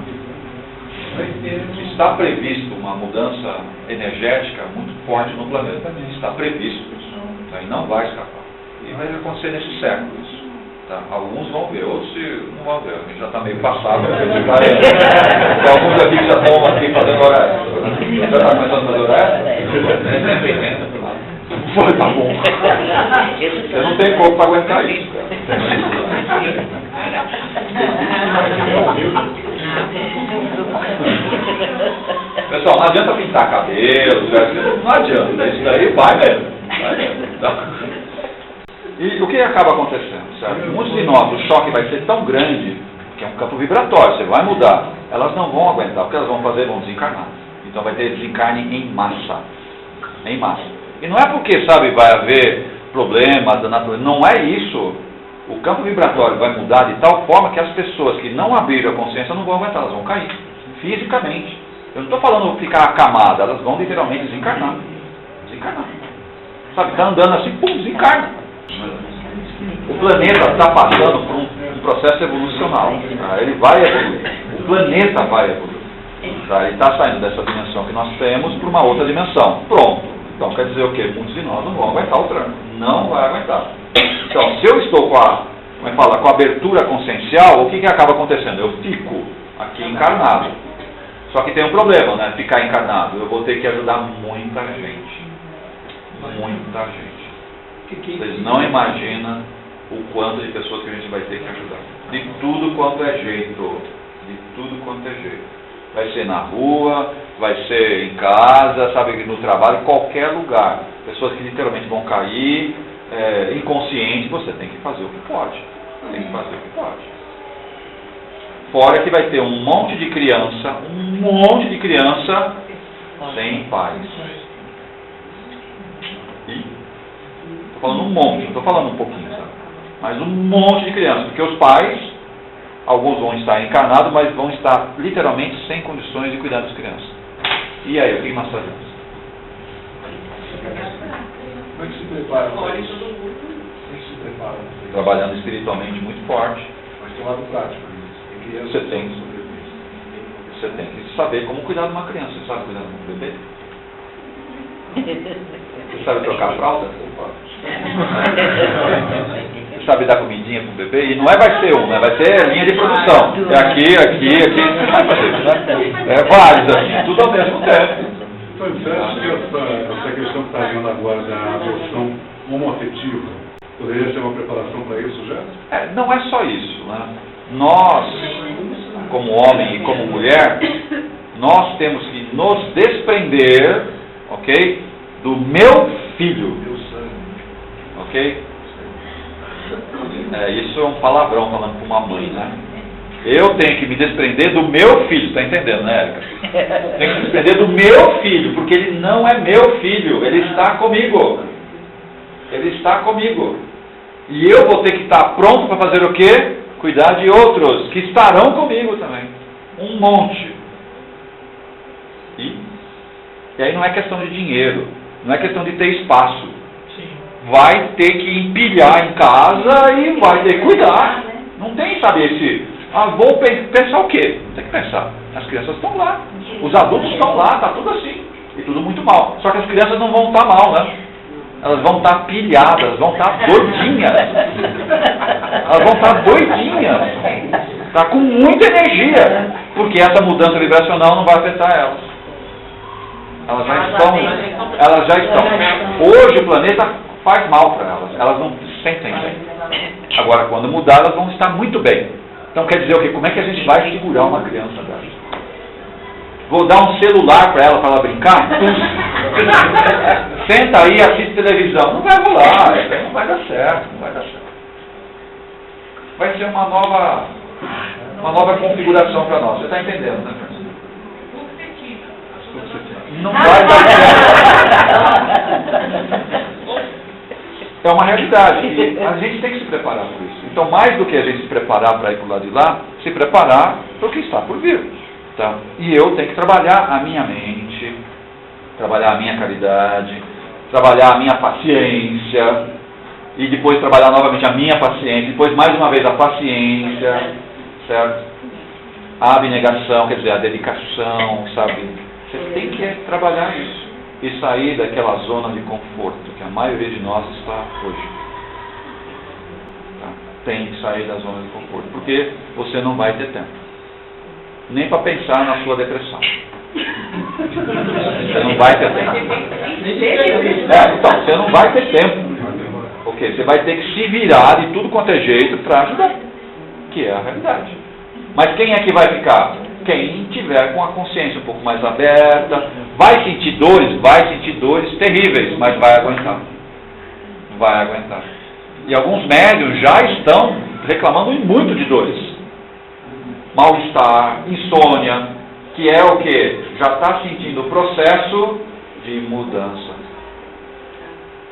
Está previsto uma mudança energética muito forte no planeta. Está previsto isso. Tá? E não vai escapar. E vai acontecer nesse século isso. Tá? Alguns vão ver, outros não vão ver. A gente já está meio passado. Tem alguns aqui que já estão aqui fazendo hora extra. Já está começando a fazer hora extra? Foi, tá bom. Eu não tenho corpo para aguentar isso, cara. Pessoal, não adianta pintar cabelo, não adianta, isso daí vai mesmo. Tá? E o que acaba acontecendo? Certo? Muitos de nós, o choque vai ser tão grande, que é um campo vibratório, você vai mudar, elas não vão aguentar, o que elas vão fazer? Vão desencarnar. Então vai ter desencarne em massa. Em massa. E não é porque, sabe, vai haver problemas da natureza, não é isso. O campo vibratório vai mudar de tal forma que as pessoas que não abriram a consciência não vão aguentar, elas vão cair, fisicamente. Eu não estou falando ficar acamada, elas vão literalmente desencarnar. Desencarnar. Sabe, está andando assim, pum, desencarna. O planeta está passando por um processo evolucional. Tá? Ele vai evoluir. O planeta vai evoluir. Tá? Ele está saindo dessa dimensão que nós temos para uma outra dimensão. Pronto. Então quer dizer o quê? Muitos de nós não vão aguentar o tranco. Não vai aguentar. Então, se eu estou com a, como é que fala, com a abertura consciencial, o que acaba acontecendo? Eu fico aqui encarnado. Só que tem um problema, né? Ficar encarnado. Eu vou ter que ajudar muita gente. Muita gente. Vocês não imaginam o quanto de pessoas que a gente vai ter que ajudar. De tudo quanto é jeito. De tudo quanto é jeito. Vai ser na rua, vai ser em casa, sabe, no trabalho, em qualquer lugar. Pessoas que literalmente vão cair inconscientes, você tem que fazer o que pode. Tem que fazer o que pode. Fora que vai ter um monte de criança sem pais. Estou falando um monte, não estou falando um pouquinho, sabe? Mas um monte de crianças, porque os pais, alguns vão estar encarnados, mas vão estar literalmente sem condições de cuidar das crianças. E aí, o que nós fazemos? Como é que se prepara para isso? Como é que se prepara para isso? Trabalhando espiritualmente muito forte. Mas tem um lado prático. Você tem que saber como cuidar de uma criança. Você sabe cuidar de um bebê? Você sabe trocar a fralda? Você sabe dar comidinha para o bebê? E não vai ser um, né? Vai ser linha de produção. É aqui. Você vai fazer, né? É vários, assim, tudo ao mesmo tempo. Então, você acha que essa questão que está vindo agora da adoção homoafetiva poderia ser uma preparação para isso já? Não é só isso, né? Nós, como homem e como mulher, nós temos que nos desprender, ok? Do meu filho, ok? Isso é um palavrão falando com uma mãe, né? Eu tenho que me desprender do meu filho, está entendendo, né, Érica? Tenho que me desprender do meu filho, porque ele não é meu filho, ele está comigo. Ele está comigo. E eu vou ter que estar pronto para fazer o quê? Cuidar de outros, que estarão comigo também. Um monte. E aí não é questão de dinheiro, não é questão de ter espaço. Vai ter que empilhar em casa e vai ter que cuidar. Não tem, sabe, vou pensar o quê? Não tem que pensar. As crianças estão lá, os adultos estão lá, está tudo assim. E tudo muito mal. Só que as crianças não vão estar mal, né? Elas vão estar pilhadas, vão estar doidinhas. Elas vão estar doidinhas. Está com muita energia. Porque essa mudança vibracional não vai afetar elas. Elas já estão. Hoje o planeta faz mal para elas. Elas não se sentem bem. Agora, quando mudar, elas vão estar muito bem. Então quer dizer o quê? Como é que a gente vai segurar uma criança dessa? Vou dar um celular para ela brincar? Senta aí e assiste televisão. Não vai rolar, não vai dar certo, não vai dar certo. Vai ser uma nova configuração para nós. Você está entendendo, né, Francisco? Não vai dar certo. É uma realidade. E a gente tem que se preparar por isso. Então, mais do que a gente se preparar para ir para o lado de lá, se preparar para o que está por vir. Tá? E eu tenho que trabalhar a minha mente, trabalhar a minha caridade, trabalhar a minha paciência, e depois trabalhar novamente a minha paciência, depois mais uma vez a paciência, certo? A abnegação, quer dizer, a dedicação, sabe? Você tem que trabalhar isso e sair daquela zona de conforto que a maioria de nós está hoje. Tá? Tem que sair da zona de conforto, porque você não vai ter tempo. Nem para pensar na sua depressão. Você não vai ter tempo. Então, você não vai ter tempo. Ok? Você vai ter que se virar de tudo quanto é jeito para ajudar. Que é a realidade. Mas quem é que vai ficar? Quem tiver com a consciência um pouco mais aberta. Vai sentir dores terríveis, mas vai aguentar. Vai aguentar. E alguns médiuns já estão reclamando muito de dores. Mal-estar, insônia, que é o que? Já está sentindo o processo de mudança.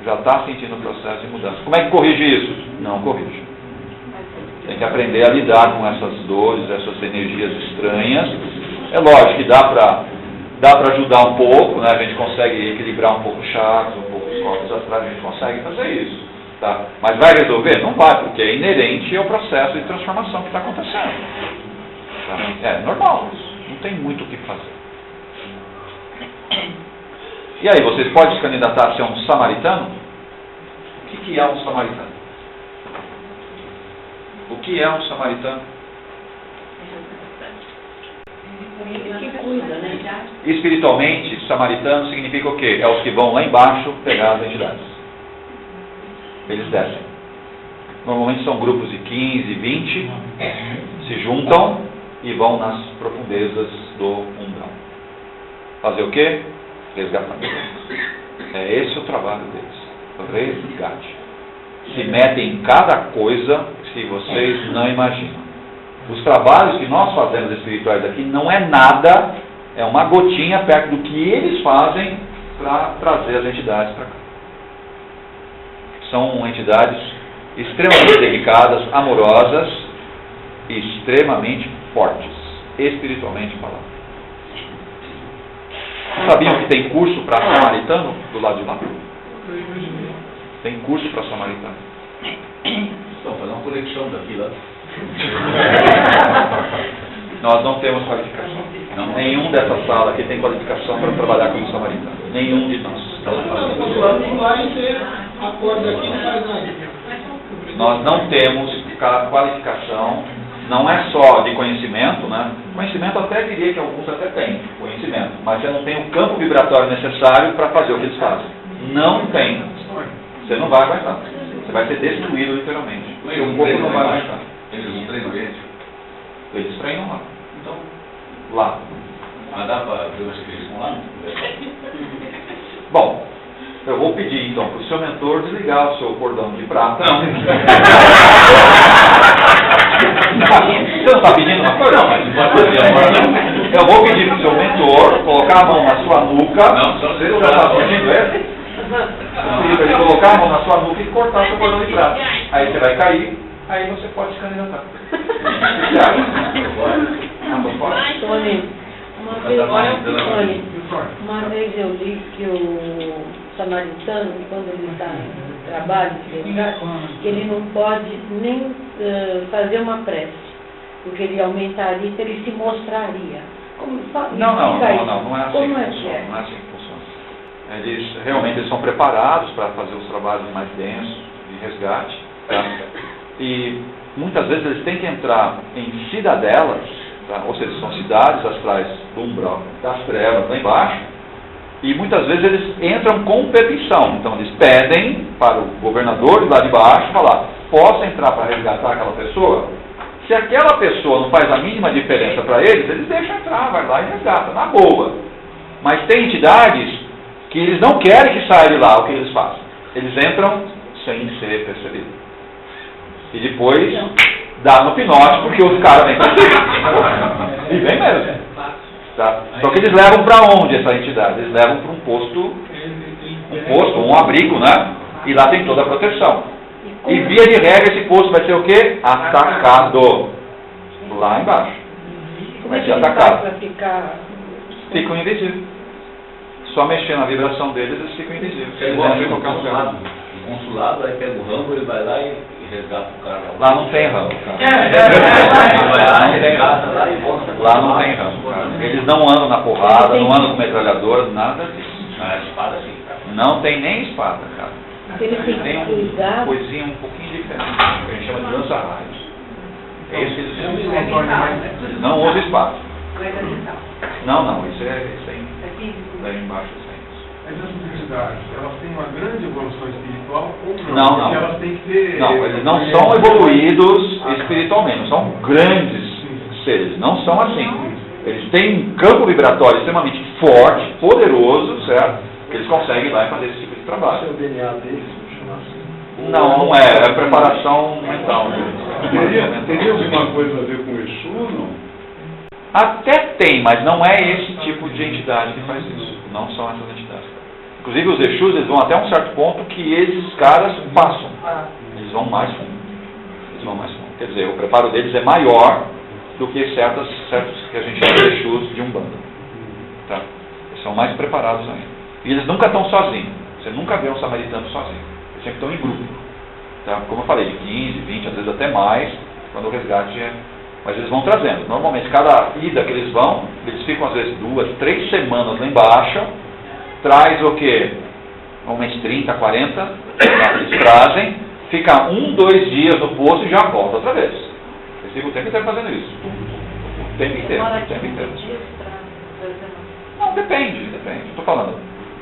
Já está sentindo o processo de mudança. Como é que corrige isso? Não corrige. Tem que aprender a lidar com essas dores, essas energias estranhas. É lógico que dá para ajudar um pouco, né? A gente consegue equilibrar um pouco chakras, um pouco corpos astrais a gente consegue fazer isso. Tá? Mas vai resolver? Não vai, porque é inerente ao processo de transformação que está acontecendo. Tá? É normal isso. Não tem muito o que fazer. E aí, vocês podem se candidatar a ser um samaritano? O que é um samaritano? O que é um samaritano? Que cuida, né? Espiritualmente, samaritano significa o quê? É os que vão lá embaixo pegar as entidades. Eles descem. Normalmente são grupos de 15, 20, se juntam e vão nas profundezas do umbral. Fazer o quê? Resgatar. É esse o trabalho deles. Resgate. Se metem em cada coisa que vocês não imaginam. Os trabalhos que nós fazemos espirituais aqui não é nada, é uma gotinha perto do que eles fazem para trazer as entidades para cá. São entidades extremamente delicadas, amorosas e extremamente fortes, espiritualmente falando. Sabiam que tem curso para samaritano do lado de lá? Tem curso para samaritano. Então, fazer uma conexão daqui lá. Nós não temos qualificação. Não, nenhum dessa sala aqui tem qualificação para trabalhar como samaritano. Nenhum de nós. Nós não temos qualificação. Não é só de conhecimento, né? Conhecimento até diria que alguns até têm conhecimento, mas você não tem o campo vibratório necessário para fazer o que eles fazem. Não tem. Você não vai aguentar. Você vai ser destruído literalmente. O corpo não vai aguentar. Eles não treinam gente? Eles treinam lá. Então, Lá. mas dá para ver os que eles vão lá? Bom, eu vou pedir então para o seu mentor desligar o seu cordão de prata. Não. Você não está pedindo uma coisa? Não, mas não pode fazer agora, não. Eu vou pedir para o seu mentor colocar a mão na sua nuca. Não, só você está pedindo ele? Eu pedi para ele colocar a mão na sua nuca e cortar o seu cordão de prata. Aí você vai cair, aí você pode se candidatar. O que você acha? Tony, uma vez eu li que o samaritano, quando ele está em trabalho de resgate, que ele não pode nem fazer uma prece, porque ele aumentaria, então ele se mostraria. Não é assim Como que é que funciona. é? Não é assim que funciona. Eles são preparados para fazer os trabalhos mais densos de resgate. Tá? E muitas vezes eles têm que entrar em cidadelas, tá? Ou seja, são cidades astrais do umbral, das trevas lá embaixo, e muitas vezes eles entram com petição. Então eles pedem para o governador de lá de baixo falar: posso entrar para resgatar aquela pessoa? Se aquela pessoa não faz a mínima diferença para eles, eles deixam entrar, vai lá e resgata, na boa. Mas tem entidades que eles não querem que saia de lá. O que eles fazem? Eles entram sem ser percebidos. E depois dá no pinote, porque os caras vêm pra cima. E vem mesmo. Tá? Só que eles levam para onde essa entidade? Eles levam para um posto, um abrigo, né? E lá tem toda a proteção. E via de regra esse posto vai ser o quê? Atacado. Lá embaixo. Vai ser atacado. Ficam invisíveis. Só mexer na vibração deles, eles ficam invisíveis. É igual em qualquer lugar. No consulado, aí pega o ramo, ele vai lá e resgata o cara. Lá não tem ramo, cara. Lá não tem ramo, cara. Eles não andam na porrada, não andam com metralhadora, nada disso. A espada sim, cara. Não tem nem espada, cara. Eles têm Tem que cuidar. coisinha um pouquinho diferente, que a gente chama de lança-raios. É isso que eles usam. Eles não usam espada. Não, isso é lá embaixo. Essas entidades, elas têm uma grande evolução espiritual ou Não. Porque elas têm que ter... Não, eles não são evoluídos espiritualmente, não são grandes seres, não são assim. Eles têm um campo vibratório extremamente forte, poderoso, certo? Que eles conseguem ir lá e fazer esse tipo de trabalho. O DNA deles, vamos chamar assim. Não é preparação mental deles. Teria alguma coisa a ver com o Exu, não? Até tem, mas não é esse tipo de entidade que faz isso. Não são essas entidades. Inclusive os Exus, eles vão até um certo ponto que esses caras passam. Eles vão mais fundo. Quer dizer, o preparo deles é maior do que certos que a gente chama de Exus de Umbanda. Tá? Eles são mais preparados ainda. E eles nunca estão sozinhos. Você nunca vê um samaritano sozinho. Eles sempre estão em grupo. Tá? Como eu falei, de 15, 20, às vezes até mais, quando o resgate é... Mas eles vão trazendo. Normalmente, cada ida que eles vão, eles ficam às vezes 2, 3 semanas lá embaixo, traz o quê? Normalmente 30, 40, tá? Eles trazem, fica 1, 2 dias no poço e já volta outra vez. Eles ficam o tempo inteiro fazendo isso. O tempo inteiro. Não, depende. Estou falando.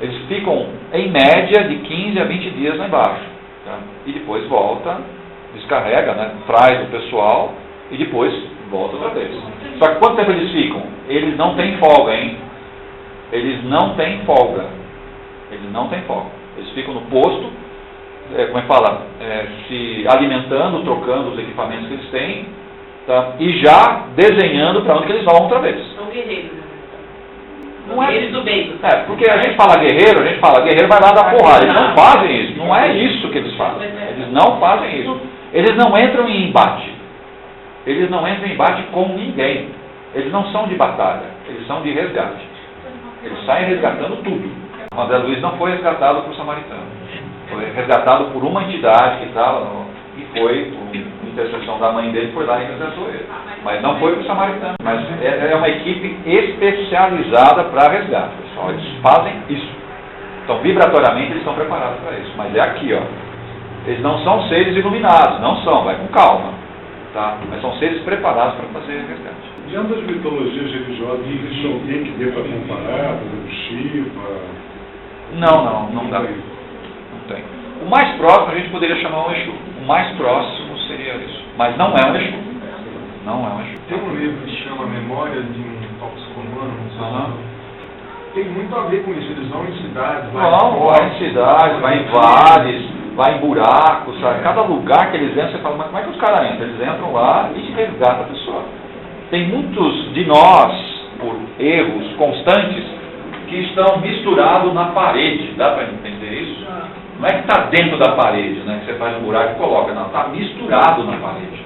Eles ficam, em média, de 15 a 20 dias lá embaixo. Tá? E depois volta, descarrega, né? Traz o pessoal e depois volta outra vez. Só que quanto tempo eles ficam? Eles não têm folga, hein? Eles não têm folga. Eles ficam no posto, como é que fala? Se alimentando, trocando os equipamentos que eles têm, tá? E já desenhando para onde que eles vão outra vez. São guerreiros, né? Não é, guerreiros do bem. Porque a gente fala guerreiro vai lá dar porrada. Eles não fazem isso. Não é isso que eles fazem. Eles não fazem isso. Eles não entram em embate. Eles não entram em embate com ninguém. Eles não são de batalha. Eles são de resgate. Eles saem resgatando tudo. O André Luiz não foi resgatado por samaritano. Foi resgatado por uma entidade que estava e foi, por intercessão da mãe dele, foi lá e resgatou ele. Mas não foi por samaritano. Mas é uma equipe especializada para resgate, pessoal. Eles fazem isso. Então, vibratoriamente, eles estão preparados para isso. Mas é aqui, ó. Eles não são seres iluminados, não são, vai com calma. Tá? Mas são seres preparados para fazer resgate. Diante das mitologias religiosas, existe alguém que dê para comparar, por exemplo, Shiva? Não dá. Não tem. O mais próximo a gente poderia chamar um Exu. O mais próximo seria isso. Mas não é um Exu. Tem um livro que chama Memórias de um Toxicomano, tem muito a ver com isso. Eles vão em cidades, vai em cidades, vai em vales, vai em buracos, sabe? Cada lugar que eles entram, você fala, mas como é que os caras entram? Eles entram lá e resgatam a pessoa. Tem muitos de nós, por erros constantes, que estão misturados na parede. Dá para entender isso? Não é que está dentro da parede, né? Que você faz um buraco e coloca. Não, está misturado na parede.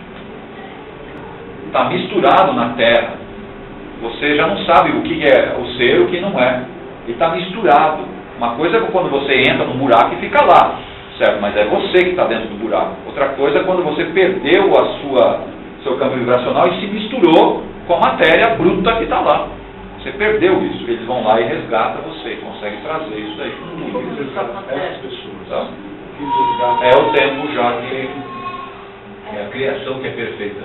Está misturado na terra. Você já não sabe o que é o ser e o que não é. Ele está misturado. Uma coisa é quando você entra no buraco e fica lá, certo? Mas é você que está dentro do buraco. Outra coisa é quando você perdeu seu campo vibracional e se misturou com a matéria bruta que está lá. Você perdeu isso. Eles vão lá e resgatam você. Conseguem trazer isso daí. essas pessoas. Tá? É o tempo já que... É a criação que é perfeita.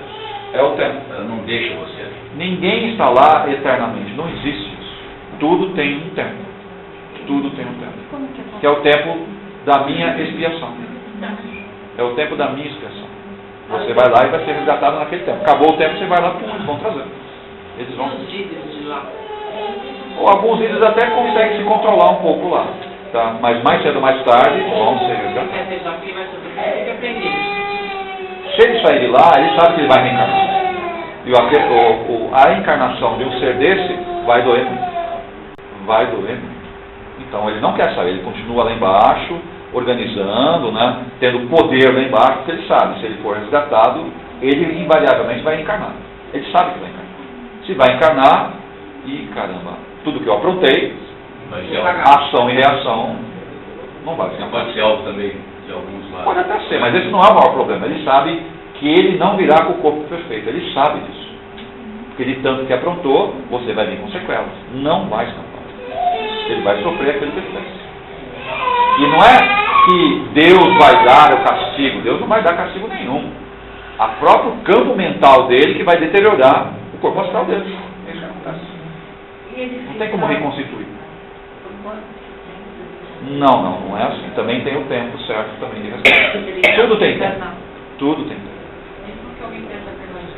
É o tempo. Ela não deixa você. Ninguém está lá eternamente. Não existe isso. Tudo tem um tempo. Tudo tem um tempo. Que é o tempo da minha expiação. É o tempo da minha expiação. Você vai lá e vai ser resgatado naquele tempo. Acabou o tempo, você vai lá, eles vão trazer. Eles vão. Os líderes de lá. Ou alguns líderes até conseguem se controlar um pouco lá. Tá? Mas mais cedo ou mais tarde vão ser resgatados. Quer dizer, só que ele vai sobre tem que aprender. Se ele sair de lá, ele sabe que ele vai reencarnar. E a encarnação de um ser desse vai doer muito. Vai doer muito. Então ele não quer sair, ele continua lá embaixo, organizando, né, tendo poder lá embaixo, porque ele sabe, se ele for resgatado, ele invariavelmente vai encarnar. Ele sabe que vai encarnar. Se vai encarnar, e caramba, tudo que eu aprontei, ação e reação, não vai ser. Pode ser algo também de alguns lados. Pode até ser, mas esse não é o maior problema. Ele sabe que ele não virá com o corpo perfeito. Ele sabe disso. Porque de tanto que aprontou, você vai vir com sequelas. Não vai escapar. Ele vai sofrer aquilo que ele fez. E não é que Deus vai dar o castigo. Deus não vai dar castigo nenhum. A próprio campo mental dele que vai deteriorar o corpo astral dele. É isso que acontece. Não tem como reconstituir. Não é assim. Também tem o tempo certo também de resgatar. Tudo tem tempo. Tudo tem tempo. Mesmo que alguém pensa permanente,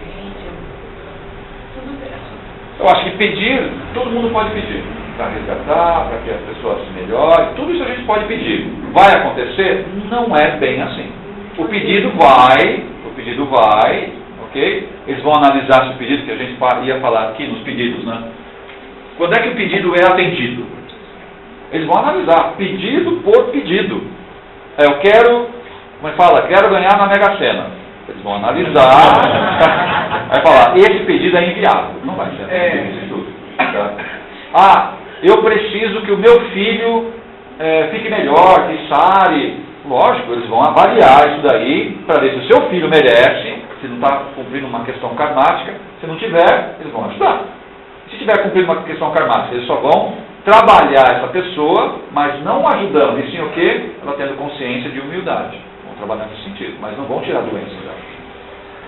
tudo certo. Eu acho que pedir, todo mundo pode pedir. Para resgatar, para que as pessoas se melhorem. Tudo isso a gente pode pedir. Vai acontecer? Não é bem assim. O pedido vai, ok? Eles vão analisar se o pedido, que a gente ia falar aqui nos pedidos, né? Quando é que o pedido é atendido? Eles vão analisar, pedido por pedido. Eu quero, como é que fala? Quero ganhar na Mega Sena. Eles vão analisar, vai falar, esse pedido é inviável. Não vai ser atendido isso tudo. Tá? Eu preciso que o meu filho fique melhor, que sare. Lógico, eles vão avaliar isso daí para ver se o seu filho merece, se não está cumprindo uma questão karmática. Se não tiver, eles vão ajudar. Se tiver cumprindo uma questão karmática, eles só vão trabalhar essa pessoa, mas não ajudando, e sim o quê? Ela tendo consciência de humildade. Vão trabalhar nesse sentido, mas não vão tirar a doença dela.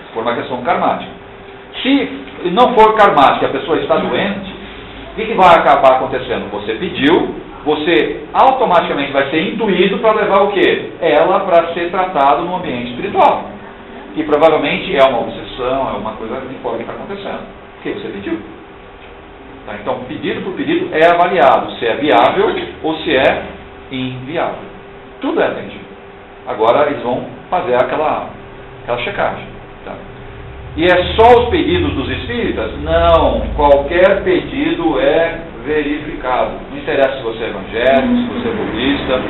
Se for uma questão karmática. Se não for karmática, a pessoa está doente, o que vai acabar acontecendo? Você pediu, você automaticamente vai ser intuído para levar o quê? Ela para ser tratado no ambiente espiritual. Que provavelmente é uma obsessão, é uma coisa de fora que está acontecendo. Porque você pediu. Tá? Então, pedido por pedido é avaliado se é viável ou se é inviável. Tudo é atendido. Agora eles vão fazer aquela checagem. Tá? E é só os pedidos dos espíritas? Não. Qualquer pedido é verificado. Não interessa se você é evangélico, se você é budista,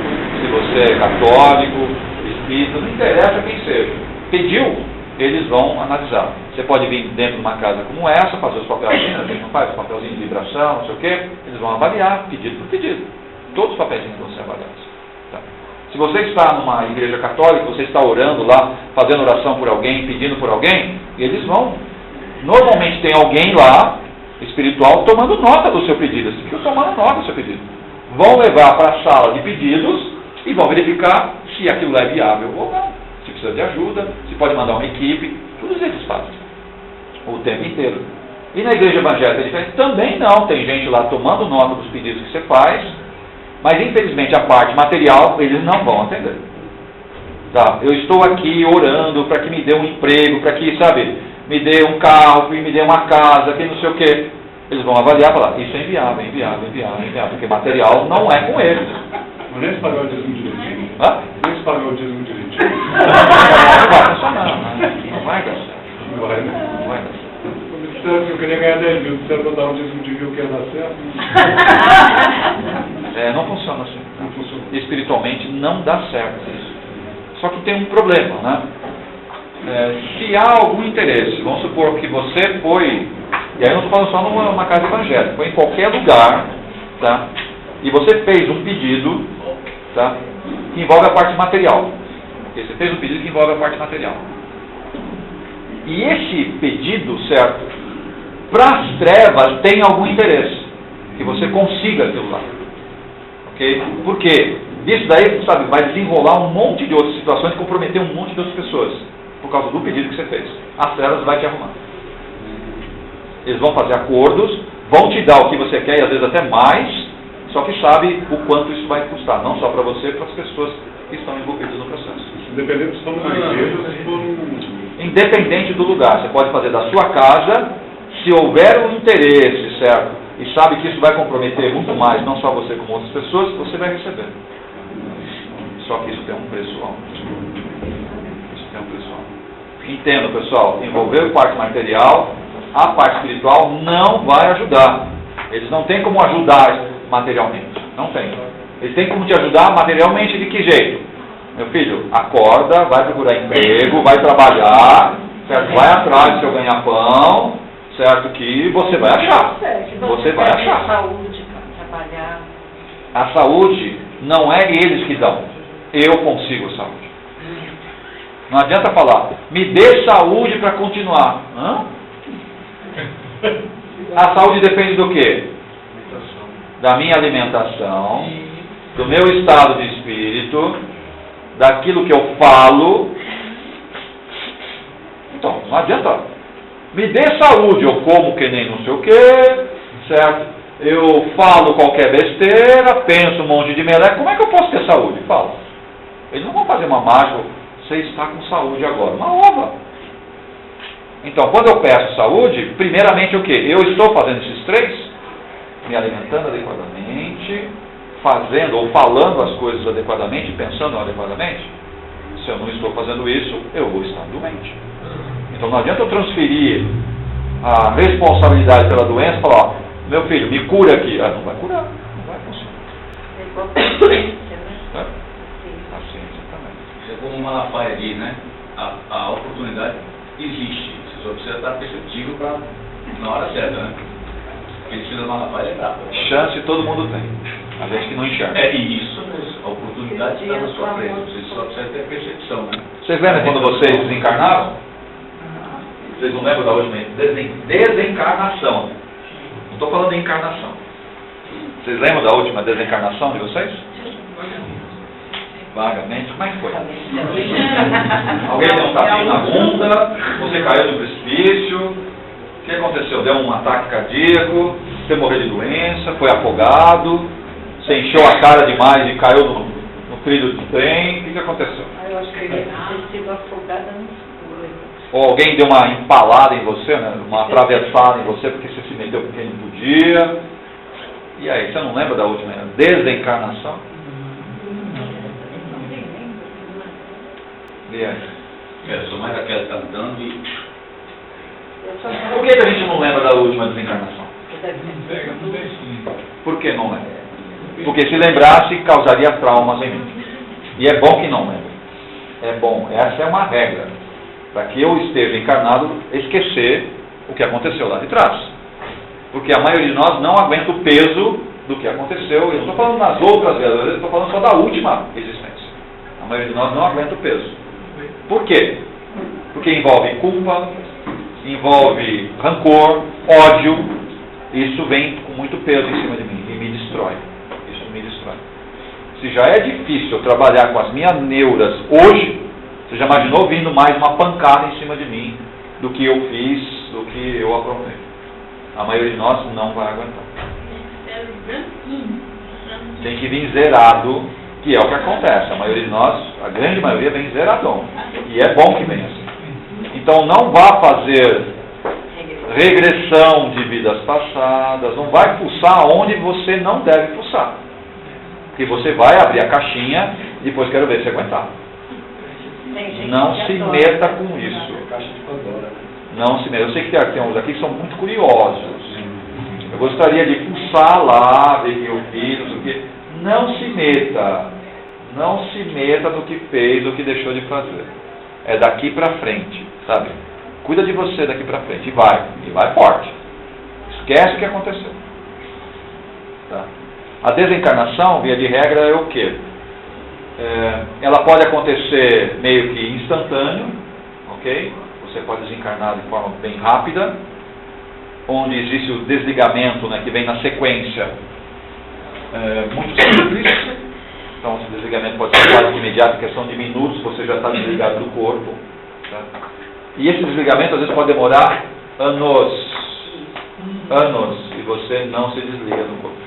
se você é católico, espírita, não interessa quem seja. Pediu, eles vão analisar. Você pode vir dentro de uma casa como essa, fazer os papelzinhos, a gente não faz os papelzinhos de vibração, não sei o quê, eles vão avaliar, pedido por pedido. Todos os papelzinhos vão ser avaliados. Tá? Se você está numa igreja católica, você está orando lá, fazendo oração por alguém, pedindo por alguém, eles vão. Normalmente tem alguém lá, espiritual, tomando nota do seu pedido. Você fica tomando nota do seu pedido. Vão levar para a sala de pedidos e vão verificar se aquilo é viável ou não. Se precisa de ajuda, se pode mandar uma equipe, todos eles fazem. O tempo inteiro. E na igreja evangélica é diferente? Também não. Tem gente lá tomando nota dos pedidos que você faz, mas infelizmente a parte material eles não vão atender. Tá? Eu estou aqui orando para que me dê um emprego, para que, sabe, me dê um carro, que me dê uma casa, que não sei o quê. Eles vão avaliar e falar, isso é inviável, porque material não é com eles. Mas nem se pagar o dízimo direitinho? Hã? Nem se pagar o dízimo direitinho? Não vai funcionar, não vai dar certo. Não vai, né? Não vai dar certo. Me disseram que eu queria ganhar 10 mil, disseram que eu dar um dízimo de mil que ia dar certo. Não funciona assim. Não funciona. Espiritualmente não dá certo isso. Só que tem um problema, né? Se há algum interesse, vamos supor que você foi, e aí eu não estou falando só numa casa evangélica, foi em qualquer lugar, tá? E você fez um pedido, tá? Que envolve a parte material. Okay? Você fez um pedido que envolve a parte material. E esse pedido, certo, para as trevas tem algum interesse, que você consiga aquilo lá. Ok? Porque isso daí, sabe, vai desenrolar um monte de outras situações e comprometer um monte de outras pessoas, por causa do pedido que você fez. As trevas vai te arrumar. Eles vão fazer acordos, vão te dar o que você quer e às vezes até mais, só que sabe o quanto isso vai custar, não só para você, para as pessoas que estão envolvidas no processo. Independente se estão numa igreja, se for Independente do lugar, você pode fazer da sua casa, se houver um interesse, certo? E sabe que isso vai comprometer muito mais, não só você como outras pessoas, você vai receber. Só que isso tem um preço alto. Isso tem um preço alto. Entenda, pessoal, envolver a parte material, a parte espiritual não vai ajudar. Eles não têm como ajudar materialmente. Não tem. Eles têm como te ajudar materialmente de que jeito? Meu filho, acorda, vai procurar emprego, vai trabalhar, certo? Vai atrás do seu ganha-pão, certo? Que você vai achar. Você vai achar. Saúde para trabalhar. A saúde não é eles que dão. Eu consigo a saúde. Não adianta falar, me dê saúde para continuar. Hã? A saúde depende do quê? Da minha alimentação, do meu estado de espírito, daquilo que eu falo. Então, não adianta. Me dê saúde, eu como que nem não sei o quê, certo? Eu falo qualquer besteira, penso um monte de meleca. Como é que eu posso ter saúde? Fala. Eles não vão fazer uma mágica, você está com saúde agora. Uma ova. Então, quando eu peço saúde, primeiramente o quê? Eu estou fazendo esses três, me alimentando adequadamente, fazendo ou falando as coisas adequadamente, pensando adequadamente. Se eu não estou fazendo isso, eu vou estar doente. Então não adianta eu transferir a responsabilidade pela doença e falar, ó, meu filho, me cura aqui. Não vai curar, não vai funcionar. É igual a ciência, né? A ciência também. É como o Malafaia diz, né? A oportunidade existe. Você só precisa estar perceptível para na hora certa, né? Porque precisa do Malafaia é brabo. Chance todo mundo tem. A gente que não enxerga. Isso A oportunidade está na sua frente, você só precisa ter percepção, né? Vocês lembram quando vocês desencarnaram? Vocês não lembram da última desencarnação? Não estou falando de encarnação. Vocês lembram da última desencarnação de vocês? Vagamente. Como é que foi? Alguém deu um tapinha na bunda, você caiu do precipício, o que aconteceu? Deu um ataque cardíaco, você morreu de doença, foi afogado, você encheu a cara demais e caiu no trilho do trem, o que aconteceu? Eu acho que ele deve ter sido afogada no escuro. Ou alguém deu uma empalada em você, né? Uma atravessada em você porque você se meteu porque não podia. E aí, você não lembra da última desencarnação? E aí? Eu sou mais aquela que está andando e... Por que a gente não lembra da última desencarnação? Por que não lembra? Porque se lembrasse, causaria traumas em mim. E é bom que não lembre. É bom. Essa é uma regra. Para que eu esteja encarnado, esquecer o que aconteceu lá de trás. Porque a maioria de nós não aguenta o peso do que aconteceu. Eu não estou falando nas outras vidas, eu estou falando só da última existência. A maioria de nós não aguenta o peso. Por quê? Porque envolve culpa, envolve rancor, ódio. Isso vem com muito peso em cima de mim e me destrói. Isso me destrói. Se já é difícil eu trabalhar com as minhas neuras hoje, você já imaginou vindo mais uma pancada em cima de mim do que eu fiz, do que eu aprontei? A maioria de nós não vai aguentar. Tem que vir zerado, que é o que acontece. A maioria de nós, a grande maioria, vem zeradão. E é bom que venha assim. Então não vá fazer regressão de vidas passadas, não vai fuçar onde você não deve fuçar. Porque você vai abrir a caixinha e depois quero ver se aguentar. Não se meta com isso. Não se meta. Eu sei que tem uns aqui que são muito curiosos. Eu gostaria de fuçar lá, ver o que eu fiz, não sei o quê. Não se meta. Não se meta no que fez ou que deixou de fazer. É daqui pra frente, sabe? Cuida de você daqui pra frente. E vai forte. Esquece o que aconteceu. Tá? A desencarnação, via de regra, é o quê? Ela pode acontecer meio que instantâneo, ok? Você pode desencarnar de forma bem rápida, onde existe o desligamento, né, que vem na sequência, muito simples. Então, esse desligamento pode ser quase que imediato, em questão de minutos, você já está desligado do corpo. Tá? E esse desligamento, às vezes, pode demorar anos, e você não se desliga do corpo.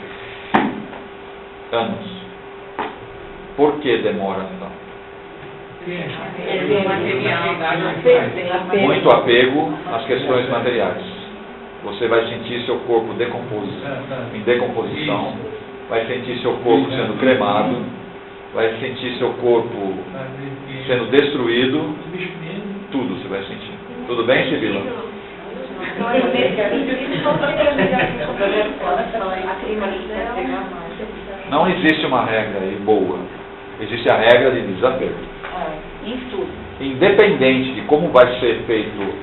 Anos. Por que demora, então? Muito apego às questões materiais. Você vai sentir seu corpo em decomposição, vai sentir seu corpo sendo cremado, vai sentir seu corpo sendo destruído, tudo você vai sentir. Tudo bem, Sibila? Não existe uma regra aí boa. Existe a regra de desapego. Independente de como vai ser feito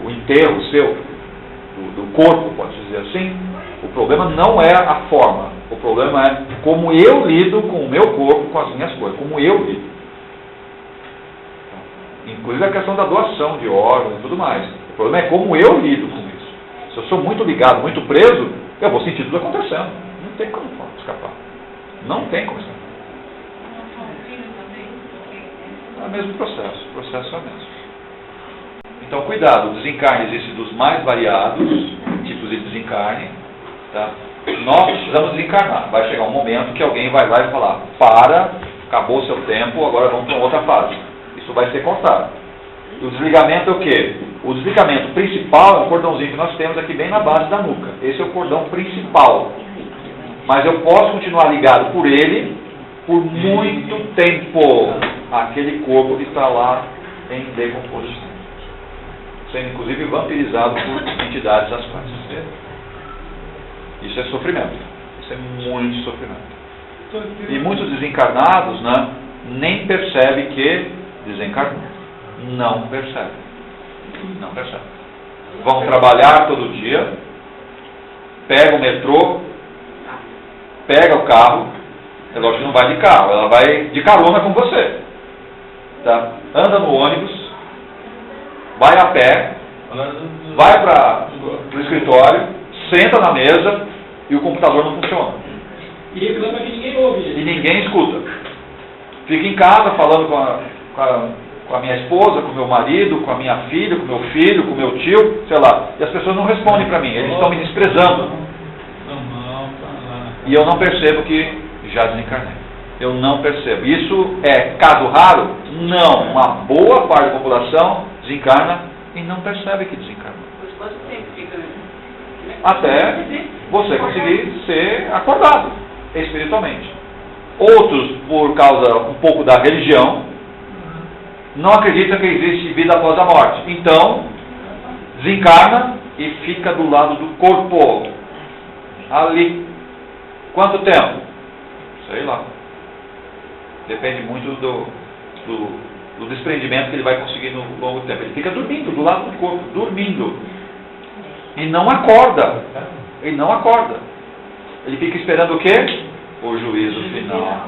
o enterro seu, do corpo, pode dizer assim, o problema não é a forma. O problema é como eu lido com o meu corpo, com as minhas coisas, como eu lido. Inclusive a questão da doação de órgãos e tudo mais. O problema é como eu lido com isso. Se eu sou muito ligado, muito preso, eu vou sentir tudo acontecendo. Não tem como escapar. Não tem como escapar. É o mesmo processo. O processo é o mesmo. Então, cuidado. O desencarne existe dos mais variados tipos de desencarne. Tá? Nós precisamos desencarnar. Vai chegar um momento que alguém vai lá e falar: para, acabou o seu tempo, agora vamos para outra fase. Isso vai ser cortado. E o desligamento é o quê? O desligamento principal é o cordãozinho que nós temos aqui bem na base da nuca. Esse é o cordão principal. Mas eu posso continuar ligado por ele por muito tempo. Aquele corpo que está lá em decomposição. Sendo inclusive vampirizado por entidades astrais. Isso é sofrimento. Isso é muito sofrimento. E muitos desencarnados, né, nem percebem que desencarnou. Não percebem. Não percebem. Vão trabalhar todo dia, pega o metrô, pega o carro, É lógico que não vai de carro, ela vai de carona com você. Tá? Anda no ônibus, vai a pé, vai para o escritório, senta na mesa e o computador não funciona. E reclama que ninguém ouve. E ninguém escuta. Fica em casa falando com a minha esposa, com o meu marido, com a minha filha, com o meu filho, com o meu tio, sei lá. E as pessoas não respondem para mim, eles estão me desprezando. E eu não percebo que já desencarnei. Eu não percebo. Isso é caso raro? Não. Uma boa parte da população desencarna e não percebe que desencarnou. Até você conseguir ser acordado espiritualmente. Outros, por causa um pouco da religião, não acreditam que existe vida após a morte. Então, desencarna e fica do lado do corpo. Ali. Quanto tempo? Sei lá. Depende muito do desprendimento que ele vai conseguir no longo tempo. Ele fica dormindo do lado do corpo, dormindo. E não acorda. Ele não acorda. Ele fica esperando o quê? O juízo final.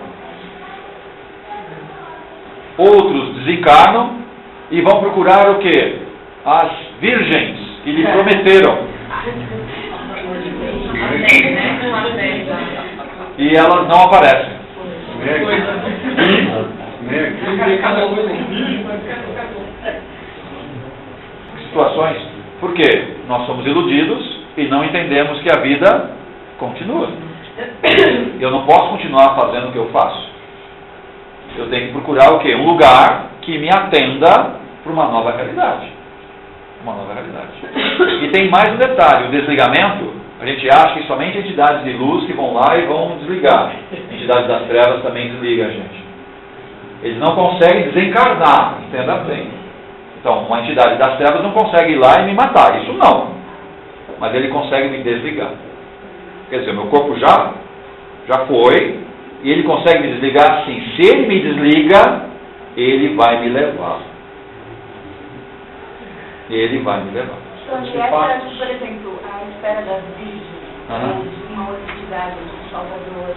Outros desencarnam e vão procurar o quê? As virgens que lhe prometeram. E elas não aparecem. Situações. Por quê? Nós somos iludidos e não entendemos que a vida continua. Eu não posso continuar fazendo o que eu faço. Eu tenho que procurar o quê? Um lugar que me atenda para uma nova realidade. Uma nova realidade. E tem mais um detalhe, o desligamento, a gente acha que somente entidades de luz que vão lá e vão desligar. Entidades das trevas também desligam a gente. Eles não conseguem desencarnar, entenda bem. Então, uma entidade das trevas não consegue ir lá e me matar, isso não. Mas ele consegue me desligar. Quer dizer, meu corpo já foi, e ele consegue me desligar assim. Se ele me desliga, ele vai me levar. Ele vai me levar. Então, essa, por exemplo, a esfera das virgens, uma outra entidade, um salvador,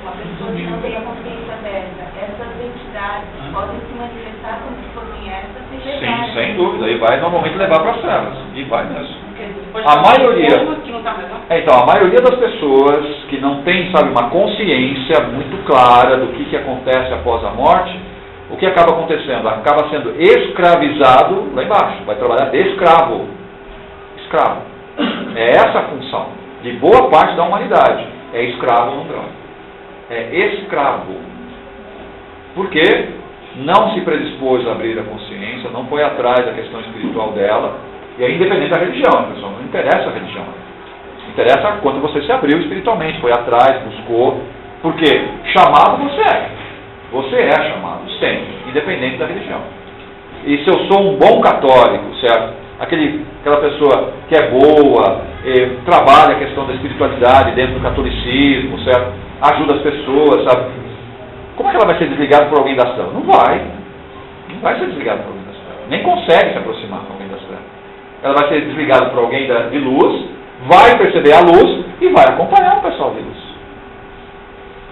uma pessoa que não tem a consciência aberta, essas entidades podem se manifestar como se fossem essas e levar. Sim, sem dúvida. E vai normalmente levar para as trevas. E vai mesmo. A maioria, então, a maioria das pessoas que não tem, sabe, uma consciência muito clara do que acontece após a morte, o que acaba acontecendo? Acaba sendo escravizado lá embaixo, vai trabalhar de escravo. Escravo. É essa a função de boa parte da humanidade. É escravo no grau. É escravo. Por quê? Não se predispôs a abrir a consciência, não foi atrás da questão espiritual dela. E aí, independente da religião, pessoal, não interessa a religião. Interessa quanto você se abriu espiritualmente, foi atrás, buscou. Porque chamado você é. Você é chamado, sempre, independente da religião. E se eu sou um bom católico, certo? Aquela pessoa que é boa, trabalha a questão da espiritualidade dentro do catolicismo, certo? Ajuda as pessoas, sabe? Como é que ela vai ser desligada por alguém das trevas? Não vai. Não vai ser desligada por alguém das trevas. Nem consegue se aproximar por alguém das trevas. Ela vai ser desligada por alguém de luz, vai perceber a luz e vai acompanhar o pessoal de luz.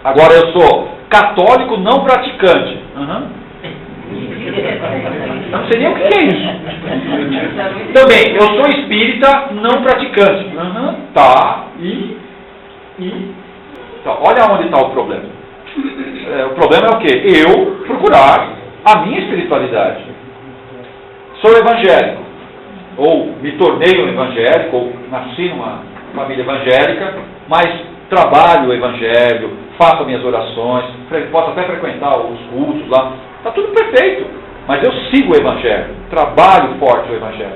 Agora eu sou católico não praticante. Não sei nem o que é isso. Também, eu sou espírita não praticante. Tá. Então, olha onde está o problema. O problema é o quê? Eu procurar a minha espiritualidade. Sou evangélico. Ou me tornei um evangélico, ou nasci numa família evangélica, mas trabalho o evangelho, faço minhas orações, posso até frequentar os cultos lá, está tudo perfeito, mas eu sigo o evangelho, trabalho forte o evangelho,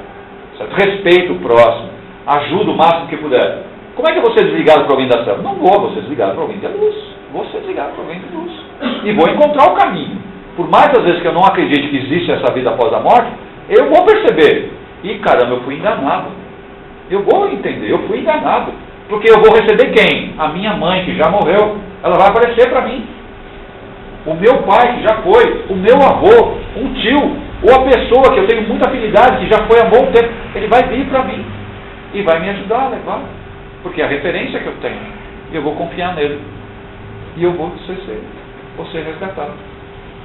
certo? Respeito o próximo, ajudo o máximo que puder. Como é que eu vou ser desligado por alguém da treva? Não vou ser desligado por alguém da luz, vou ser desligado por alguém de luz, e vou encontrar o caminho. Por mais às vezes que eu não acredite que existe essa vida após a morte, eu vou perceber. E caramba, eu fui enganado. Eu vou entender, eu fui enganado. Porque eu vou receber quem? A minha mãe, que já morreu. Ela vai aparecer para mim. O meu pai, que já foi. O meu avô, um tio. Ou a pessoa que eu tenho muita afinidade, que já foi há bom tempo. Ele vai vir para mim. E vai me ajudar a levar. Porque é a referência que eu tenho. E eu vou confiar nele. e eu vou ser resgatado.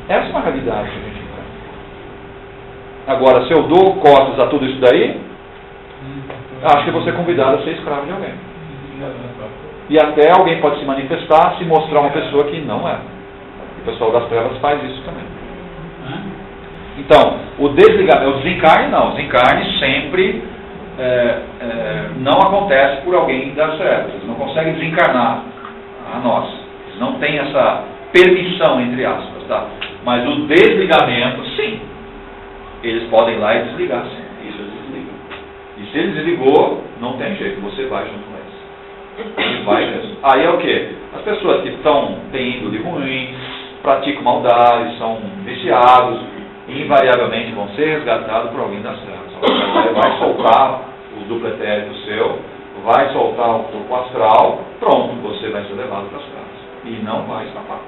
Essa é uma realidade que a gente enfrenta. Agora, se eu dou costas a tudo isso daí, acho que eu vou ser convidado a ser escravo de alguém. E até alguém pode se manifestar, se mostrar uma pessoa que não é. O pessoal das trevas faz isso também. Então, o desencarne não. O desencarne sempre não acontece por alguém das trevas. Eles não conseguem desencarnar a nós. Eles não têm essa permissão, entre aspas. Tá? Mas o desligamento, sim. Eles podem ir lá e desligar, sim. Isso eles desligam. E se ele desligou, não tem jeito. Você vai junto com eles. Ele vai mesmo. Aí é o quê? As pessoas que têm índole ruim, praticam maldade, são viciados, invariavelmente vão ser resgatados por alguém das trevas. Vai soltar o duplo etérico seu, vai soltar o corpo astral, pronto, você vai ser levado para as trevas. E não vai escapar.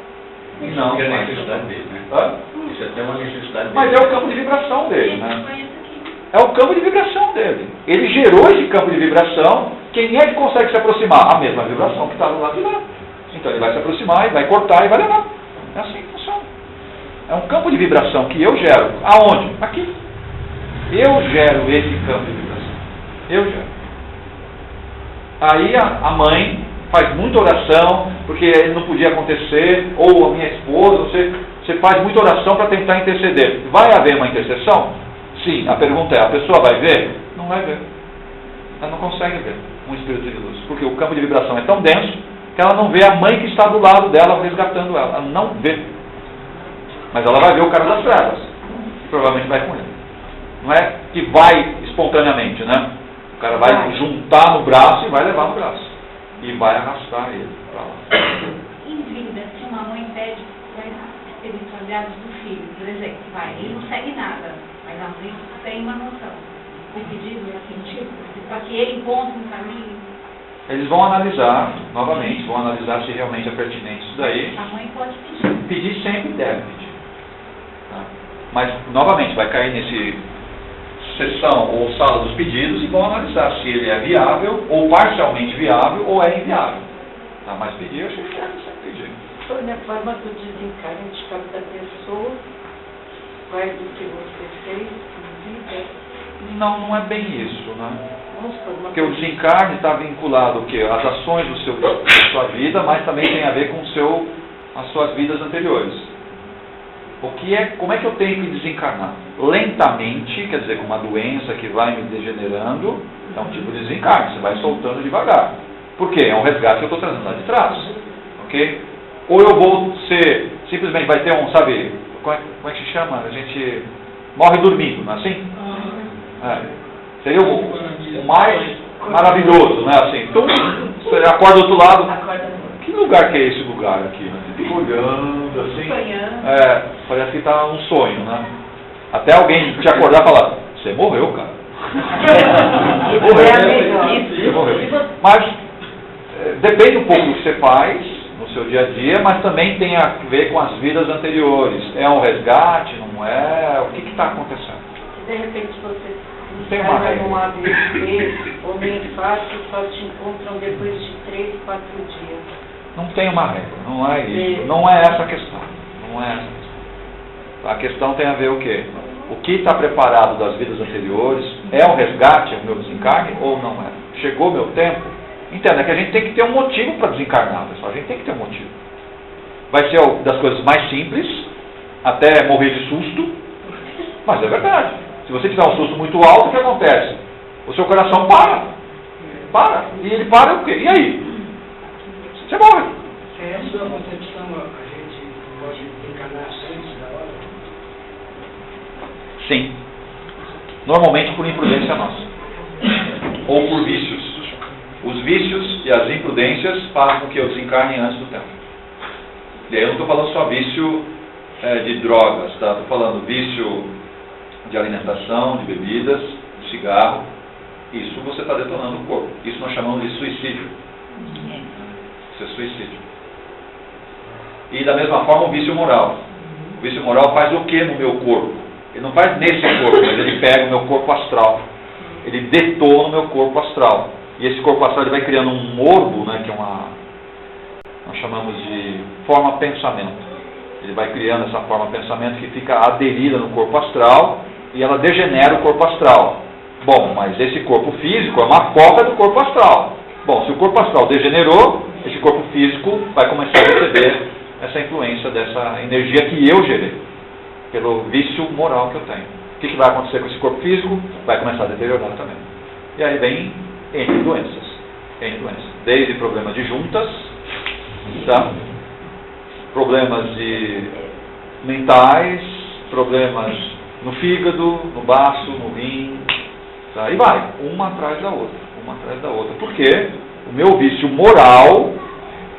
E não é a vai necessidade dele, né? Isso é até uma necessidade dele. Mas é o campo de vibração dele, né? É o campo de vibração dele. Ele gerou esse campo de vibração. Quem é que consegue se aproximar? A mesma vibração que está do lado de lá. Então ele vai se aproximar, e vai cortar e vai levar. É assim que funciona. É um campo de vibração que eu gero. Aonde? Aqui. Eu gero esse campo de vibração. Eu gero. Aí a mãe faz muita oração, porque ele não podia acontecer, ou a minha esposa, você faz muita oração para tentar interceder. Vai haver uma intercessão? Sim. A pergunta é, a pessoa vai ver? Não vai ver. Ela não consegue ver um espírito de luz, porque o campo de vibração é tão denso que ela não vê a mãe que está do lado dela resgatando ela. Ela não vê. Mas ela vai ver o cara das trevas. Provavelmente vai com ele. Não é que vai espontaneamente, né? O cara vai juntar no braço e vai levar no braço. E vai arrastar ele para lá. Em vida, se uma mãe pede para espiritualidade do filho, por exemplo, ele não segue nada, mas a mãe tem uma noção. O pedido é sentido para que ele encontre um caminho. Eles vão analisar, novamente, vão analisar se realmente é pertinente isso daí. A mãe pode pedir. Pedir sempre deve pedir. Tá? Mas, novamente, vai cair nesse sessão ou sala dos pedidos e vão analisar se ele é viável, ou parcialmente viável, ou é inviável. Tá? Mas pedir, eu achei que deve sempre pedir. Foi na forma do desencarne de cada pessoa, vai do que você fez, vida. Não é bem isso, né? Porque o desencarne está vinculado ao quê? Às ações da sua vida, mas também tem a ver com as suas vidas anteriores. Como é que eu tenho que desencarnar? Lentamente, quer dizer, com uma doença que vai me degenerando, é um tipo de desencarne, você vai soltando devagar. Por quê? É um resgate que eu estou trazendo lá de trás. Ok? Ou eu vou simplesmente vai ter sabe, como é que se chama? A gente morre dormindo, não é assim? Seria o mais maravilhoso, né? Assim, você acorda do outro lado. Que lugar que é esse lugar aqui? Né? Você fica olhando assim. Parece que está um sonho, né? Até alguém te acordar e falar, você morreu, cara. Você morreu. Mas depende um pouco do que você faz no seu dia a dia, mas também tem a ver com as vidas anteriores. É um resgate, não é? O que está acontecendo? De repente você não tem uma regra. Num AVC ou nem fácil, só te encontram depois de 3, 4 dias. Não tem uma regra, não é isso. Não é essa a questão. Não é essa a questão. A questão tem a ver o quê? O que está preparado das vidas anteriores é um resgate, é o meu desencarne ou não é? Chegou o meu tempo? Entenda que a gente tem que ter um motivo para desencarnar, pessoal. A gente tem que ter um motivo. Vai ser das coisas mais simples, até morrer de susto, mas é verdade. Se você tiver um susto muito alto, o que acontece? O seu coração para. E ele para o quê? E aí? Você morre. É a sua concepção, a gente pode desencarnar antes da hora? Sim. Normalmente por imprudência nossa. Ou por vícios. Os vícios e as imprudências fazem com que eu desencarne antes do tempo. E aí eu não estou falando só vício de drogas, tá? Estou falando vício de alimentação, de bebidas, de cigarro. Isso você está detonando o corpo. Isso nós chamamos de suicídio. Isso é suicídio. E da mesma forma o vício moral. O vício moral faz o que no meu corpo? Ele não faz nesse corpo, mas ele pega o meu corpo astral. Ele detona o meu corpo astral. E esse corpo astral ele vai criando um morbo, né, que é nós chamamos de forma-pensamento. Ele vai criando essa forma-pensamento que fica aderida no corpo astral e ela degenera o corpo astral. Bom, mas esse corpo físico é uma cópia do corpo astral. Bom, se o corpo astral degenerou, esse corpo físico vai começar a receber essa influência dessa energia que eu gerei, pelo vício moral que eu tenho. O que vai acontecer com esse corpo físico? Vai começar a deteriorar também. E aí vem N doenças. Desde problemas de juntas, tá? Problemas mentais, problemas no fígado, no baço, no rim, tá? E vai, uma atrás da outra. Porque o meu vício moral,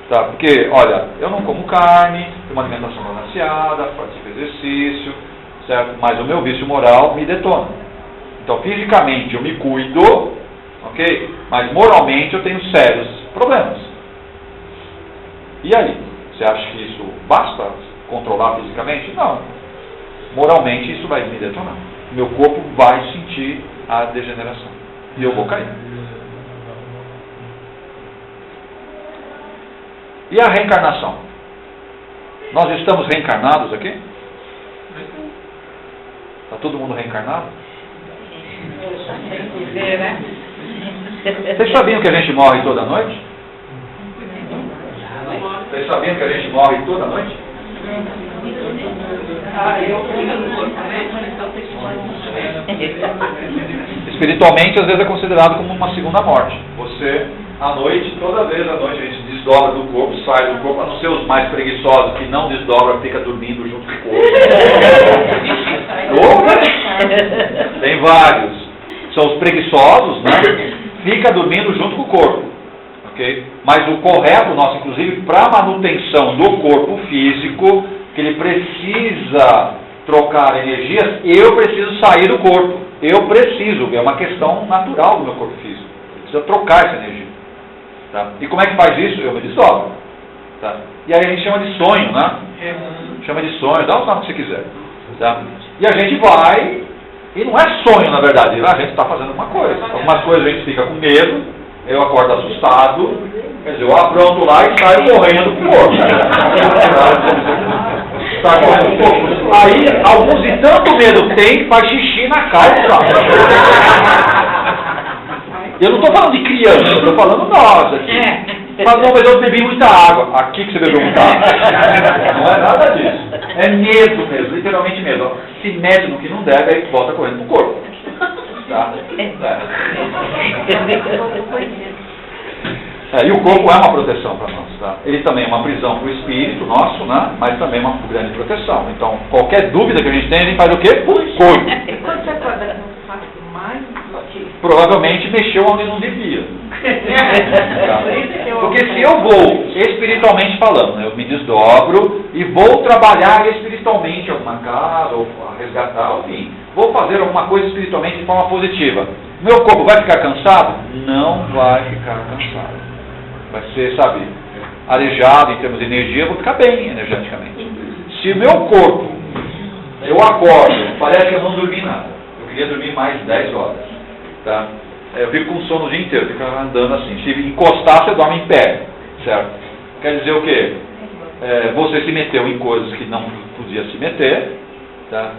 tá? Porque, olha, eu não como carne, tenho uma alimentação balanceada, participo de exercício, certo? Mas o meu vício moral me detona. Então, fisicamente eu me cuido, ok? Mas moralmente eu tenho sérios problemas. E aí? Você acha que isso basta controlar fisicamente? Não. Moralmente isso vai me detonar. Meu corpo vai sentir a degeneração. E eu vou cair. E a reencarnação? Nós estamos reencarnados aqui? Está todo mundo reencarnado? Vocês sabiam que a gente morre toda noite? Vocês sabiam que a gente morre toda noite? Espiritualmente, às vezes é considerado como uma segunda morte. Você, à noite, toda vez à noite, a gente desdobra do corpo, sai do corpo, a não ser os mais preguiçosos que não desdobram, fica dormindo junto com o corpo. Tem vários. São os preguiçosos, né? Fica dormindo junto com o corpo. Okay? Mas o correto nosso, inclusive, para a manutenção do corpo físico, que ele precisa trocar energias, eu preciso sair do corpo. É uma questão natural do meu corpo físico. Ele precisa trocar essa energia. Tá? E como é que faz isso? Eu me desdobro. Tá? E aí a gente chama de sonho, né? Chama de sonho, dá o nome que você quiser. Tá? E a gente vai, e não é sonho na verdade, a gente está fazendo uma coisa. Algumas coisas a gente fica com medo, eu acordo assustado, quer dizer, eu apronto lá e saio correndo pro corpo. Aí, alguns de tanto medo tem, faz xixi na calça. Eu não estou falando de criança, eu estou falando nós aqui. Mas não, mas eu bebi muita água. Aqui que você bebeu muita água. Não é nada disso. É medo mesmo, literalmente medo. Se mete no que não deve, aí volta correndo pro corpo. Tá? E o corpo é uma proteção para nós, tá? Ele também é uma prisão para o espírito nosso, né? Mas também é uma grande proteção. Então, qualquer dúvida que a gente tem, a gente faz o quê? Corpo. Quando você acorda com um fato mais provavelmente mexeu onde não devia. Tá? Porque se eu vou, espiritualmente falando, né? Eu me desdobro e vou trabalhar espiritualmente em alguma casa, ou resgatar, enfim, vou fazer alguma coisa espiritualmente de forma positiva. Meu corpo vai ficar cansado? Não vai ficar cansado. Vai ser, sabe, arejado em termos de energia, eu vou ficar bem energeticamente. Se o meu corpo, eu acordo, parece que eu não dormi nada. Eu queria dormir mais 10 horas. Tá? Eu fico com sono o dia inteiro, fico andando assim. Se encostar, você dorme em pé. Certo? Quer dizer o quê? Você se meteu em coisas que não podia se meter. Tá?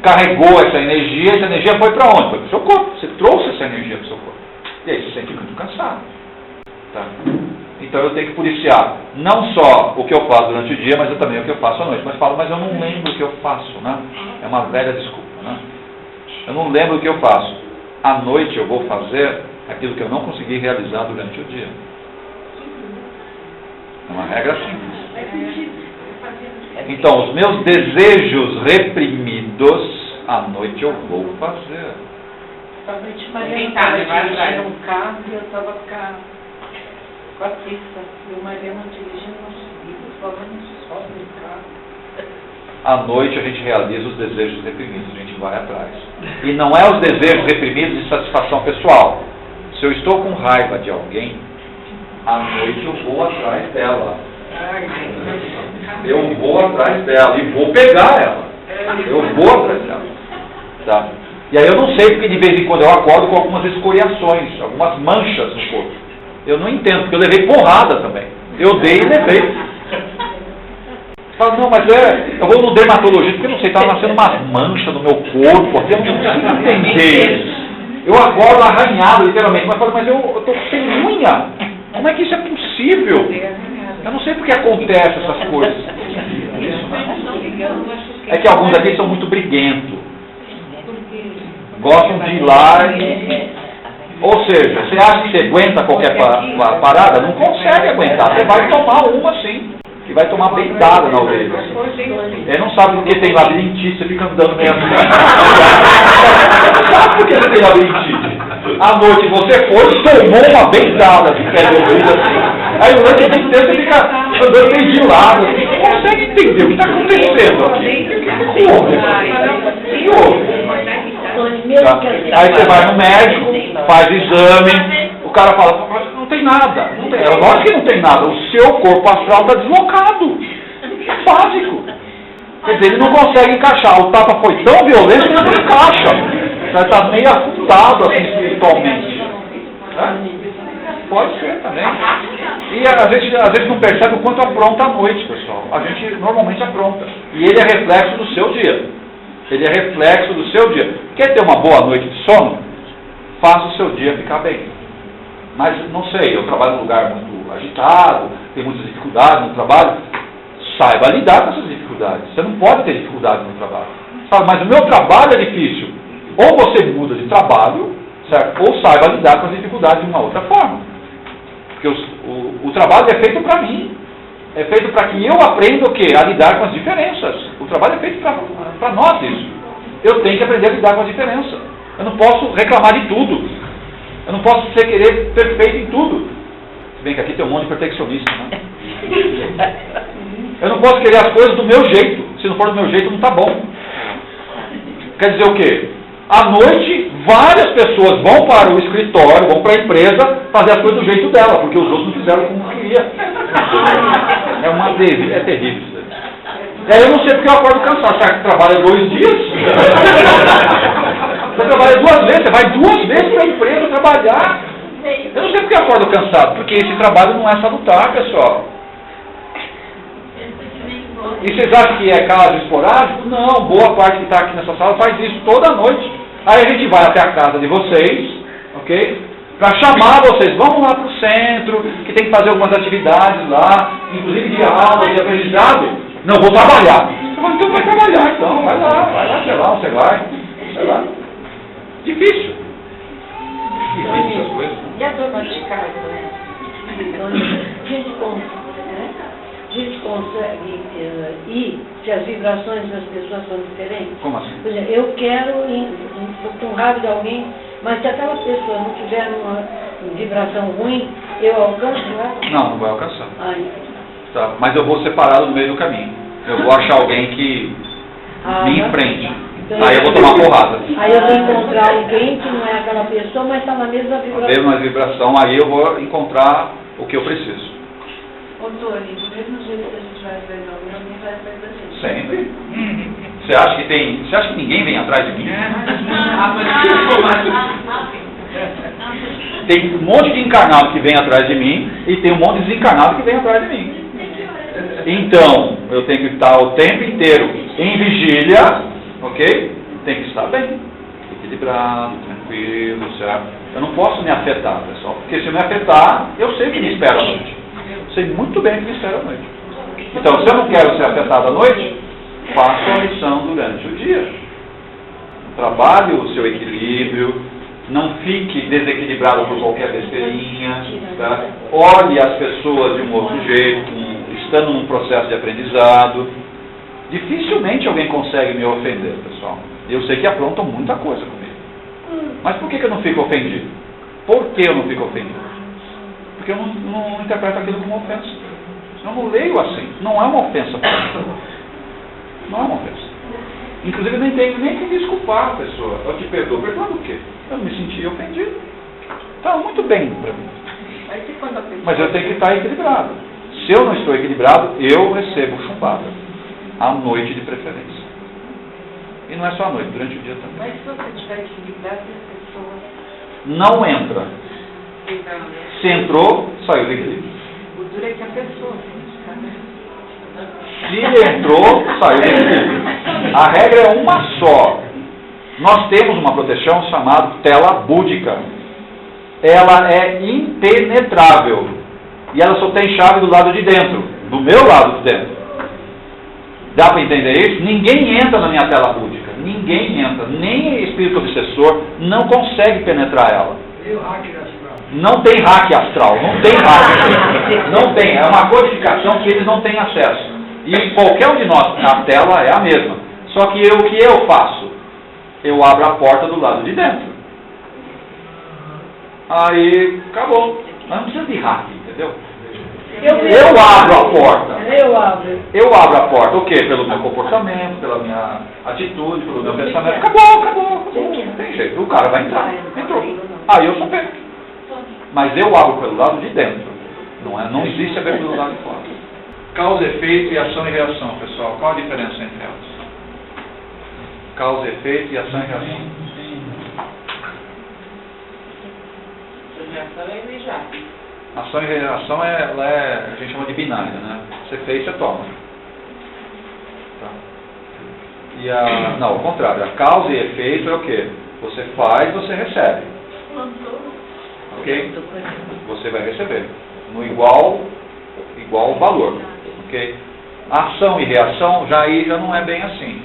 Carregou essa energia foi para onde? Foi para o seu corpo. Você trouxe essa energia para o seu corpo. E aí você se sente muito cansado. Tá? Então eu tenho que policiar não só o que eu faço durante o dia, mas também o que eu faço à noite. Mas falo, mas eu não lembro o que eu faço, né? É uma velha desculpa, né? Eu não lembro o que eu faço. À noite eu vou fazer aquilo que eu não consegui realizar durante o dia. É uma regra simples. Então, os meus desejos reprimidos, à noite eu vou fazer. A noite Mariana dirigindo um carro e eu estava com a pista. E o Mariana dirigindo uma subida, falando só no carro. À noite a gente realiza os desejos reprimidos, a gente vai atrás. E não é os desejos reprimidos de satisfação pessoal. Se eu estou com raiva de alguém, à noite eu vou atrás dela. Eu vou atrás dela e vou pegar ela. Eu vou atrás dela. Tá? E aí eu não sei porque de vez em quando eu acordo com algumas escoriações, algumas manchas no corpo. Eu não entendo, porque eu levei porrada também. Eu dei e levei. Fala, não, mas eu vou no dermatologista porque não sei, estava nascendo umas manchas no meu corpo, até eu não consigo entender. Eu acordo arranhado, literalmente, mas falo, mas eu estou sem unha. Como é que isso é possível? Eu não sei porque acontece essas coisas. É que alguns aqui são muito briguentos. Gostam de ir lá e... Ou seja, você acha que você aguenta qualquer parada? Não consegue aguentar. Você vai tomar uma sim. Que vai tomar beitada na orelha. Ele não sabe porque tem labirintite, você fica andando meio assim. Não sabe por que você tem labirintite. À noite você foi, tomou uma beitada de pé de orelha assim. Aí o lance inteiro você fica andando meio de lado. Assim. Não consegue entender o que está acontecendo aqui. O que houve? Tá. Aí você vai no médico, faz exame, o cara fala, mas não tem nada. Não tem. É lógico que não tem nada. O seu corpo astral está deslocado. É básico. Quer dizer, ele não consegue encaixar. O tapa foi tão violento que ele não encaixa. Você está meio afundado assim, espiritualmente. Pode ser também. E a gente não percebe o quanto apronta à noite, pessoal. A gente normalmente apronta. E ele é reflexo do seu dia. Ele é reflexo do seu dia. Quer ter uma boa noite de sono? Faça o seu dia ficar bem. Mas, não sei, eu trabalho num lugar muito agitado, tem muitas dificuldades no trabalho. Saiba lidar com essas dificuldades. Você não pode ter dificuldades no trabalho. Sabe, mas o meu trabalho é difícil. Ou você muda de trabalho, certo? Ou saiba lidar com as dificuldades de uma outra forma. Porque o trabalho é feito para mim. É feito para que eu aprenda o quê? A lidar com as diferenças. O trabalho é feito para nós isso. Eu tenho que aprender a lidar com as diferenças. Eu não posso reclamar de tudo. Eu não posso querer perfeito em tudo. Se bem que aqui tem um monte de perfeccionista, né? Eu não posso querer as coisas do meu jeito. Se não for do meu jeito, não está bom. Quer dizer o quê? À noite, várias pessoas vão para o escritório, vão para a empresa fazer as coisas do jeito dela, porque os outros não fizeram como queria. É terrível isso. E aí eu não sei porque eu acordo cansado. Será que trabalha 2 dias? Você trabalha 2 vezes, você vai 2 vezes para a empresa trabalhar. Eu não sei porque eu acordo cansado, porque esse trabalho não é salutar, pessoal. E vocês acham que é caso esporádico? Não, boa parte que está aqui nessa sala faz isso toda noite. Aí a gente vai até a casa de vocês, ok? Para chamar vocês, vamos lá para o centro, que tem que fazer algumas atividades lá, inclusive de aula, de aprendizado. Não, vou trabalhar. Então vai trabalhar, então, vai lá, sei lá, você vai, sei lá. Difícil. Difícil essas coisas. E a dona de casa, né? A gente consegue ir se as vibrações das pessoas são diferentes? Como assim? Por exemplo, eu quero ir com raiva de alguém, mas se aquela pessoa não tiver uma vibração ruim, eu alcanço ela? Não vai alcançar. Ai. Tá, mas eu vou separá-lo no meio do caminho. Eu vou achar alguém que me enfrente. Então, aí eu vou tomar porrada. Aí eu vou encontrar alguém que não é aquela pessoa, mas está na mesma vibração. A mesma vibração, aí eu vou encontrar o que eu preciso. Ô, Tony, do mesmo jeito que a gente vai atrás de alguém vai atrás da gente. Sempre. Você acha que ninguém vem atrás de mim? Tem um monte de encarnado que vem atrás de mim e tem um monte de desencarnado que vem atrás de mim. Então, eu tenho que estar o tempo inteiro em vigília, ok? Tem que estar bem, equilibrado, tranquilo, certo? Eu não posso me afetar, pessoal, porque se eu me afetar, eu sei o que me espera à noite. Sei muito bem o que me espera à noite. Então, se eu não quero ser afetado à noite, faça a lição durante o dia. Trabalhe o seu equilíbrio, não fique desequilibrado por qualquer besteirinha, tá? Olhe as pessoas de um outro jeito, estando num processo de aprendizado. Dificilmente alguém consegue me ofender, pessoal. Eu sei que aprontam muita coisa comigo. Mas por que eu não fico ofendido? Por que eu não fico ofendido? Porque eu não interpreto aquilo como ofensa. Eu não leio assim. Não é uma ofensa para mim. Não é uma ofensa. Inclusive, eu nem tenho nem que me desculpar a pessoa. Eu te perdoo. Perdoar do quê? Eu não me senti ofendido. Está muito bem para mim. Mas eu tenho que estar equilibrado. Se eu não estou equilibrado, eu recebo chumbada. À noite de preferência. E não é só à noite, durante o dia também. Mas se você estiver equilibrado, as pessoas... Não entra. Se entrou, saiu do equilíbrio. O dura que a pessoa. Se entrou, saiu do espírito. A regra é uma só. Nós temos uma proteção chamada tela búdica. Ela é impenetrável. E ela só tem chave do lado de dentro. Do meu lado de dentro. Dá para entender isso? Ninguém entra na minha tela búdica. Ninguém entra. Nem espírito obsessor não consegue penetrar ela. Não tem hack astral. Não tem hack. Não tem. É uma codificação que eles não têm acesso. E qualquer um de nós, a tela é a mesma. Só que o que eu faço? Eu abro a porta do lado de dentro. Aí, acabou. Mas não precisa de hack, entendeu? Eu abro a porta. Eu abro a porta. O quê? Pelo meu comportamento, pela minha atitude, pelo meu pensamento. Acabou. Não tem jeito. O cara vai entrar. Entrou. Aí eu sou pego. Mas eu abro pelo lado de dentro. Não existe abrir pelo lado de fora. Causa, efeito e ação e reação, pessoal. Qual a diferença entre elas? Causa, efeito e ação e reação. Ação e reação a gente chama de binária, né? Você fez, você toma. Tá. Não, ao contrário. A causa e efeito é o quê? Você faz, você recebe. Ok? Você vai receber. No igual valor. Ok? Ação e reação já não é bem assim.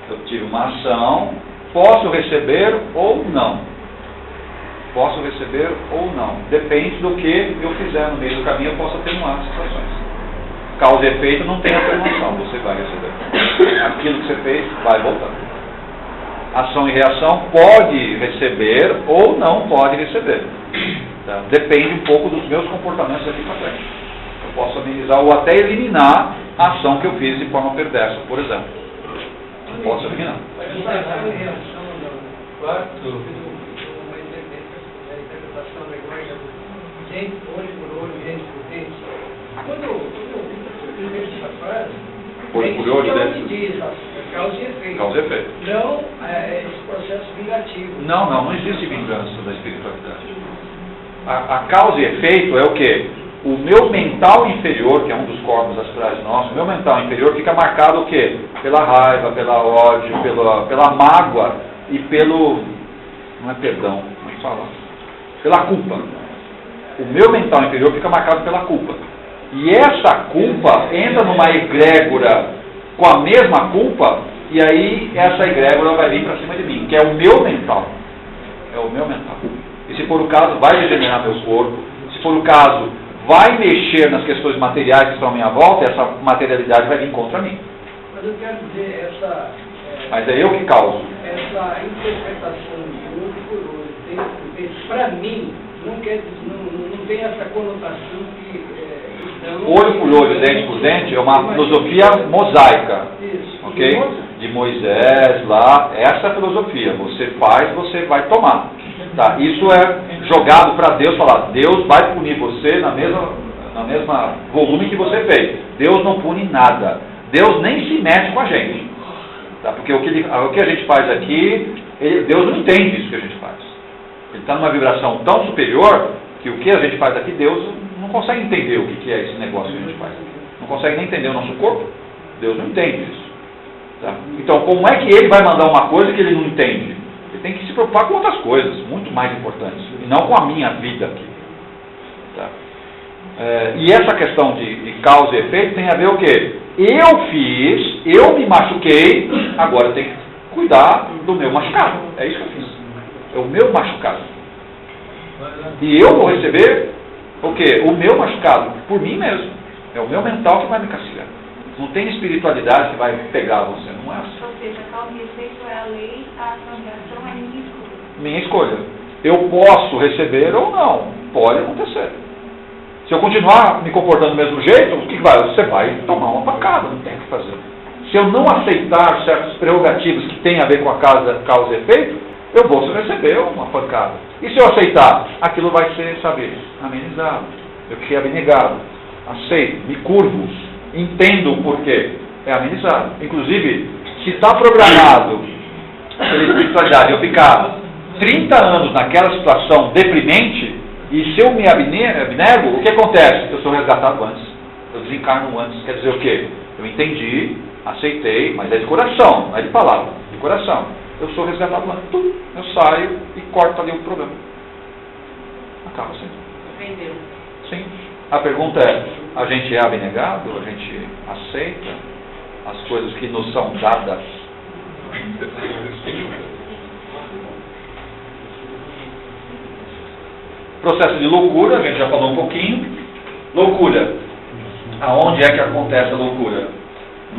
Eu tive uma ação, posso receber ou não. Posso receber ou não. Depende do que eu fizer no meio do caminho, eu posso atenuar as situações. Causa e efeito não tem atenuação, você vai receber. Aquilo que você fez vai voltar. Ação e reação pode receber ou não pode receber. Tá? Depende um pouco dos meus comportamentos aqui para frente. Eu posso amenizar ou até eliminar a ação que eu fiz de forma perversa, por exemplo. Eu posso eliminar. Olho por olho, dente por dente. Quando eu vi essa frase, olho por olho, dente. Diz causa e efeito. Causa e efeito. Não esse processo vingativo. Não existe vingança da espiritualidade. A causa e efeito é o quê? O meu mental inferior, que é um dos corpos astrais nossos, o meu mental inferior fica marcado o quê? Pela raiva, pela ódio, pela mágoa e pelo... não é perdão, como é que fala? Pela culpa. O meu mental inferior fica marcado pela culpa. E essa culpa entra numa egrégora com a mesma culpa, e aí essa egrégora vai vir para cima de mim, que é o meu mental. É o meu mental. E se for o caso, vai degenerar meu corpo. Se for o caso, vai mexer nas questões materiais que estão à minha volta, e essa materialidade vai vir contra mim. Mas eu quero dizer, mas é eu que causo. Essa interpretação de olho por olho, para mim, não tem essa conotação que olho por olho, dente por dente é uma filosofia mosaica. Isso. Ok? De Moisés lá, essa é a filosofia. Você faz, você vai tomar. Tá? Isso é jogado para Deus, falar, Deus vai punir você na mesma volume que você fez. Deus não pune nada. Deus nem se mete com a gente. Tá? Porque o que a gente faz aqui, Deus não entende isso que a gente faz. Ele está numa vibração tão superior que o que a gente faz aqui, Deus não consegue entender o que é esse negócio que a gente faz. Não consegue nem entender o nosso corpo. Deus não entende isso. Tá? Então, como é que ele vai mandar uma coisa que ele não entende? Ele tem que se preocupar com outras coisas, muito mais importantes, e não com a minha vida aqui. Tá? E essa questão de causa e efeito tem a ver o quê? Eu fiz, eu me machuquei, agora eu tenho que cuidar do meu machucado. É isso que eu fiz. É o meu machucado. E eu vou receber o quê? O meu machucado por mim mesmo. É o meu mental que vai me castigar. Não tem espiritualidade que vai pegar você, não é assim. Ou seja, causa e efeito é a lei, a ação e reação é minha escolha. Minha escolha. Eu posso receber ou não. Pode acontecer. Se eu continuar me comportando do mesmo jeito, o que vai? Você vai tomar uma pancada, não tem o que fazer. Se eu não aceitar certos prerrogativos que têm a ver com a causa e efeito, eu vou receber uma pancada. E se eu aceitar, aquilo vai ser, amenizado. Eu fiquei abnegado. Aceito, me curvo, entendo o porquê. É amenizado. Inclusive, se está programado pela espiritualidade eu ficar 30 anos naquela situação deprimente, E se eu me abnego, o que acontece? Eu sou resgatado antes. Eu desencarno antes. Quer dizer o quê? Eu entendi, aceitei, mas é de coração, não é de palavra, de coração. Eu sou resgatado antes. Eu saio e corto ali o problema. Acaba assim. Entendeu? Sim. A pergunta é, a gente é abnegado? A gente aceita as coisas que nos são dadas? Processo de loucura, a gente já falou um pouquinho. Loucura. Aonde é que acontece a loucura?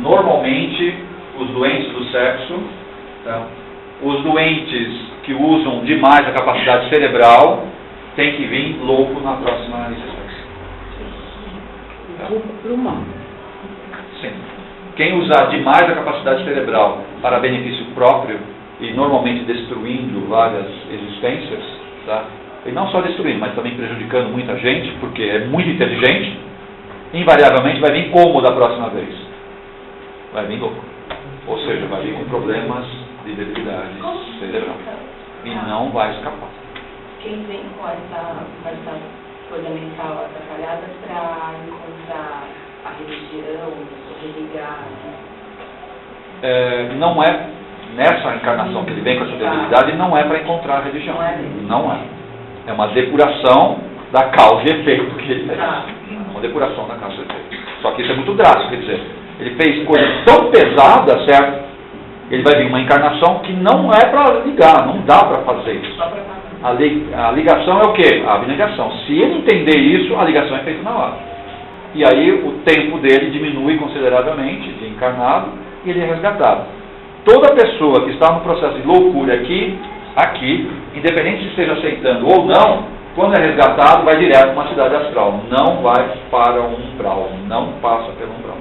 Normalmente, os doentes do sexo, tá? Os doentes que usam demais a capacidade cerebral, tem que vir louco na próxima existência. Para o mal. Sim. Quem usar demais a capacidade cerebral para benefício próprio, e normalmente destruindo várias existências, tá? E não só destruindo, mas também prejudicando muita gente, porque é muito inteligente, invariavelmente vai vir como da próxima vez? Vai vir louco. Ou seja, vai vir com problemas de debilidade cerebral. E não vai escapar. Quem vem com essa coisa mental atrapalhada para encontrar a religião, ou religar? Não é, nessa encarnação que ele vem com essa debilidade, não é para encontrar a religião. Não é. É uma depuração da causa e efeito que ele fez. Uma depuração da causa e efeito. Só que isso é muito drástico, quer dizer, ele fez coisa tão pesada, certo? Ele vai vir uma encarnação que não é para ligar, não dá para fazer isso. A ligação é o quê? A abnegação. Se ele entender isso, a ligação é feita na hora. E aí o tempo dele diminui consideravelmente de encarnado e ele é resgatado. Toda pessoa que está no processo de loucura aqui, independente se esteja aceitando ou não, quando é resgatado, vai direto para uma cidade astral. Não vai para um umbral, não passa pelo umbral.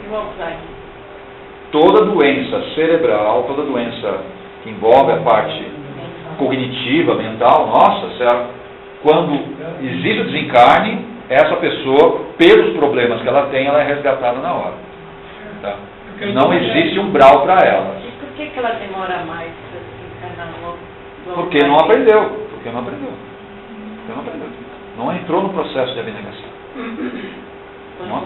Toda doença cerebral, toda doença que envolve a parte cognitiva, mental, nossa, certo? Quando existe o desencarne, essa pessoa, pelos problemas que ela tem, ela é resgatada na hora. Tá? Não existe umbral para ela. E por que ela demora mais para se encarnar logo? Porque não aprendeu. Não entrou no processo de abnegação. Não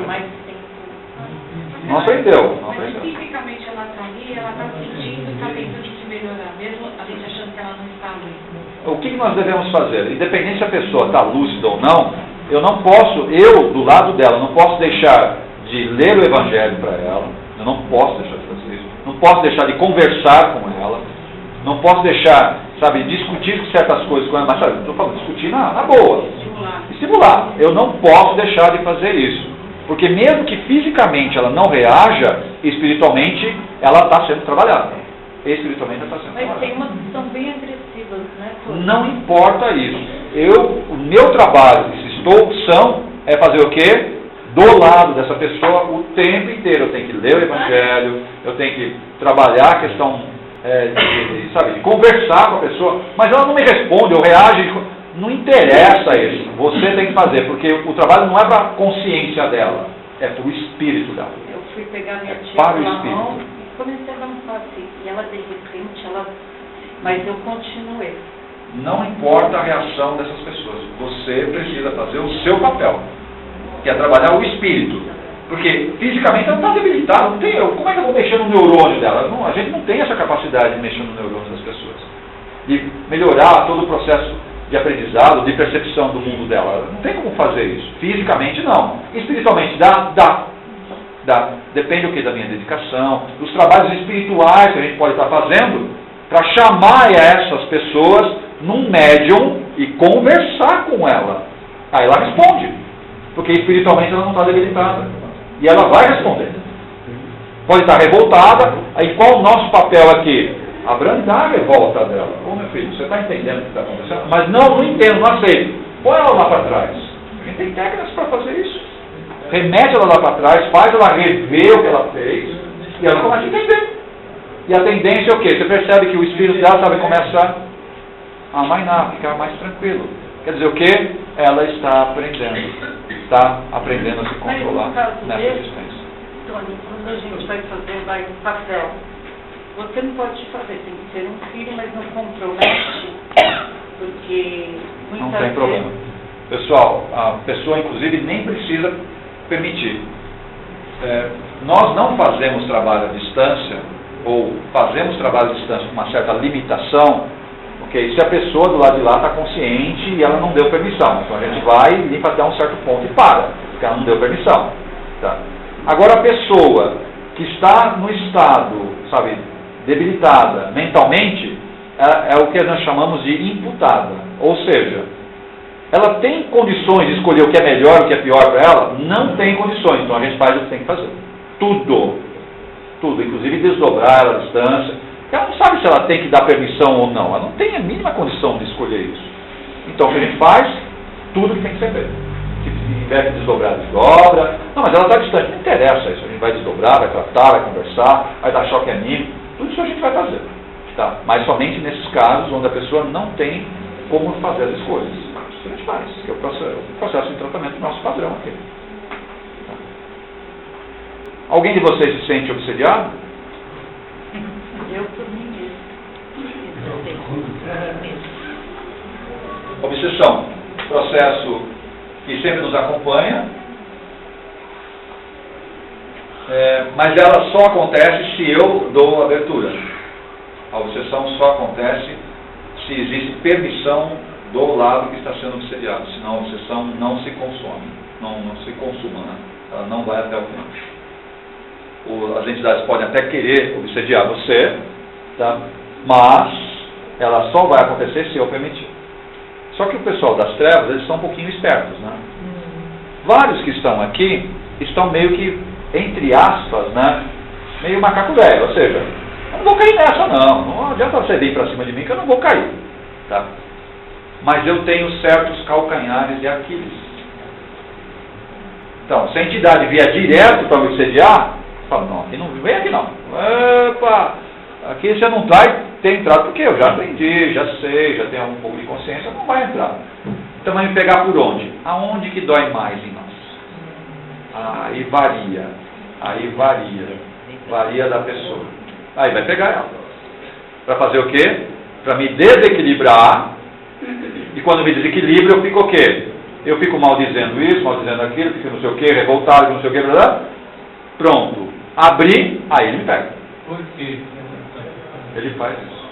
aprendeu. Mas fisicamente ela está ali, ela está sentindo, está tentando se melhorar, mesmo a gente achando que ela não está ali. O que nós devemos fazer? Independente se a pessoa está lúcida ou não, do lado dela, não posso deixar de ler o Evangelho para ela, eu não posso deixar de fazer isso, não posso deixar de conversar com ela, não posso deixar, discutir certas coisas com ela, mas estou falando, discutir na boa. Estimular. Eu não posso deixar de fazer isso. Porque mesmo que fisicamente ela não reaja, espiritualmente ela está sendo trabalhada. Espiritualmente ela está sendo trabalhada. Mas tem umas que são bem agressivas, né? Não importa isso. O meu trabalho, se estou são, é fazer o quê? Do lado dessa pessoa o tempo inteiro. Eu tenho que ler o Evangelho, eu tenho que trabalhar a questão de conversar com a pessoa, mas ela não me responde, eu reajo. Não interessa isso. Você tem que fazer, porque o trabalho não é para a consciência dela, é para o espírito dela. Eu fui pegar minha tia para o pela espírito. mão e comecei a dançar assim. E ela, de repente, mas eu continuei. Não importa a reação dessas pessoas. Você precisa fazer o seu papel, que é trabalhar o espírito. Porque fisicamente ela está debilitada. Como é que eu vou mexer no neurônio dela? A gente não tem essa capacidade de mexer no neurônio das pessoas. De melhorar todo o processo de aprendizado, de percepção do mundo dela. Não tem como fazer isso. Fisicamente, não. Espiritualmente, dá. Depende o que? Da minha dedicação, dos trabalhos espirituais que a gente pode estar fazendo para chamar essas pessoas num médium e conversar com ela. Aí ela responde. Porque espiritualmente ela não está debilitada. E ela vai responder. Pode estar revoltada. Aí qual o nosso papel aqui? Abrandar a revolta dela. Ô meu filho, você está entendendo o que está acontecendo? Mas não entendo, não aceito. Põe ela lá para trás. A gente tem técnicas para fazer isso. Remete ela lá para trás, faz ela rever o que ela fez e ela começa a entender. E a tendência é o quê? Você percebe que o espírito dela começa a amainar, ficar mais tranquilo. Quer dizer o quê? Ela está aprendendo a se controlar nessa existência. Tony, quando a gente vai fazer papel, você não pode fazer, tem que ser um filho, mas não compromete, porque não tem problema. pessoal, a pessoa inclusive nem precisa permitir. Nós não fazemos trabalho à distância, ou fazemos trabalho à distância com uma certa limitação, ok? Se a pessoa do lado de lá está consciente e ela não deu permissão. Então a gente vai e limpa até um certo ponto e para, porque ela não deu permissão. Tá? Agora a pessoa que está no estado, sabe, debilitada mentalmente, é o que nós chamamos de imputada. Ou seja, ela tem condições de escolher o que é melhor, o que é pior para ela? Não tem condições, então a gente faz o que tem que fazer. Tudo, inclusive desdobrar ela à distância. Ela não sabe se ela tem que dar permissão ou não, ela não tem a mínima condição de escolher isso. Então o que a gente faz? Tudo que tem que ser feito. Se tiver que desdobrar, desdobra. Não, mas ela está distante, não interessa isso. A gente vai desdobrar, vai tratar, vai conversar, vai dar choque anímico, tudo isso a gente vai fazer. Tá? Mas somente nesses casos onde a pessoa não tem como fazer as escolhas. Isso a gente faz, que é o processo de tratamento nosso padrão aqui. Tá? Alguém de vocês se sente obsediado? Eu por mim mesmo. Obsessão, processo que sempre nos acompanha, mas ela só acontece se eu dou abertura. A obsessão só acontece se existe permissão do lado que está sendo obsediado, senão a obsessão não se consome, não se consuma, né? Ela não vai até o final. As entidades podem até querer obsediar você, tá? Mas ela só vai acontecer se eu permitir. Só que o pessoal das trevas, eles são um pouquinho espertos, né? Vários que estão aqui estão meio que, entre aspas, né? Meio macaco velho, ou seja, eu não vou cair nessa não adianta você vir para cima de mim que eu não vou cair, tá? Mas eu tenho certos calcanhares de Aquiles. Então, se a entidade vier direto para me obsediar, eu falo, não, aqui não vem aqui não. Epa, aqui você não vai ter entrado, porque eu já aprendi, já sei, já tenho um pouco de consciência, não vai entrar. Então vai me pegar por onde? Aonde que dói mais em nós? Aí varia. Varia da pessoa. Aí vai pegar ela. Para fazer o quê? Para me desequilibrar. E quando me desequilibra, eu fico o quê? Eu fico maldizendo isso, maldizendo aquilo, fico não sei o quê, revoltado, não sei o quê, blá. Pronto. Abri, aí ele me pega. Por quê? Ele faz isso.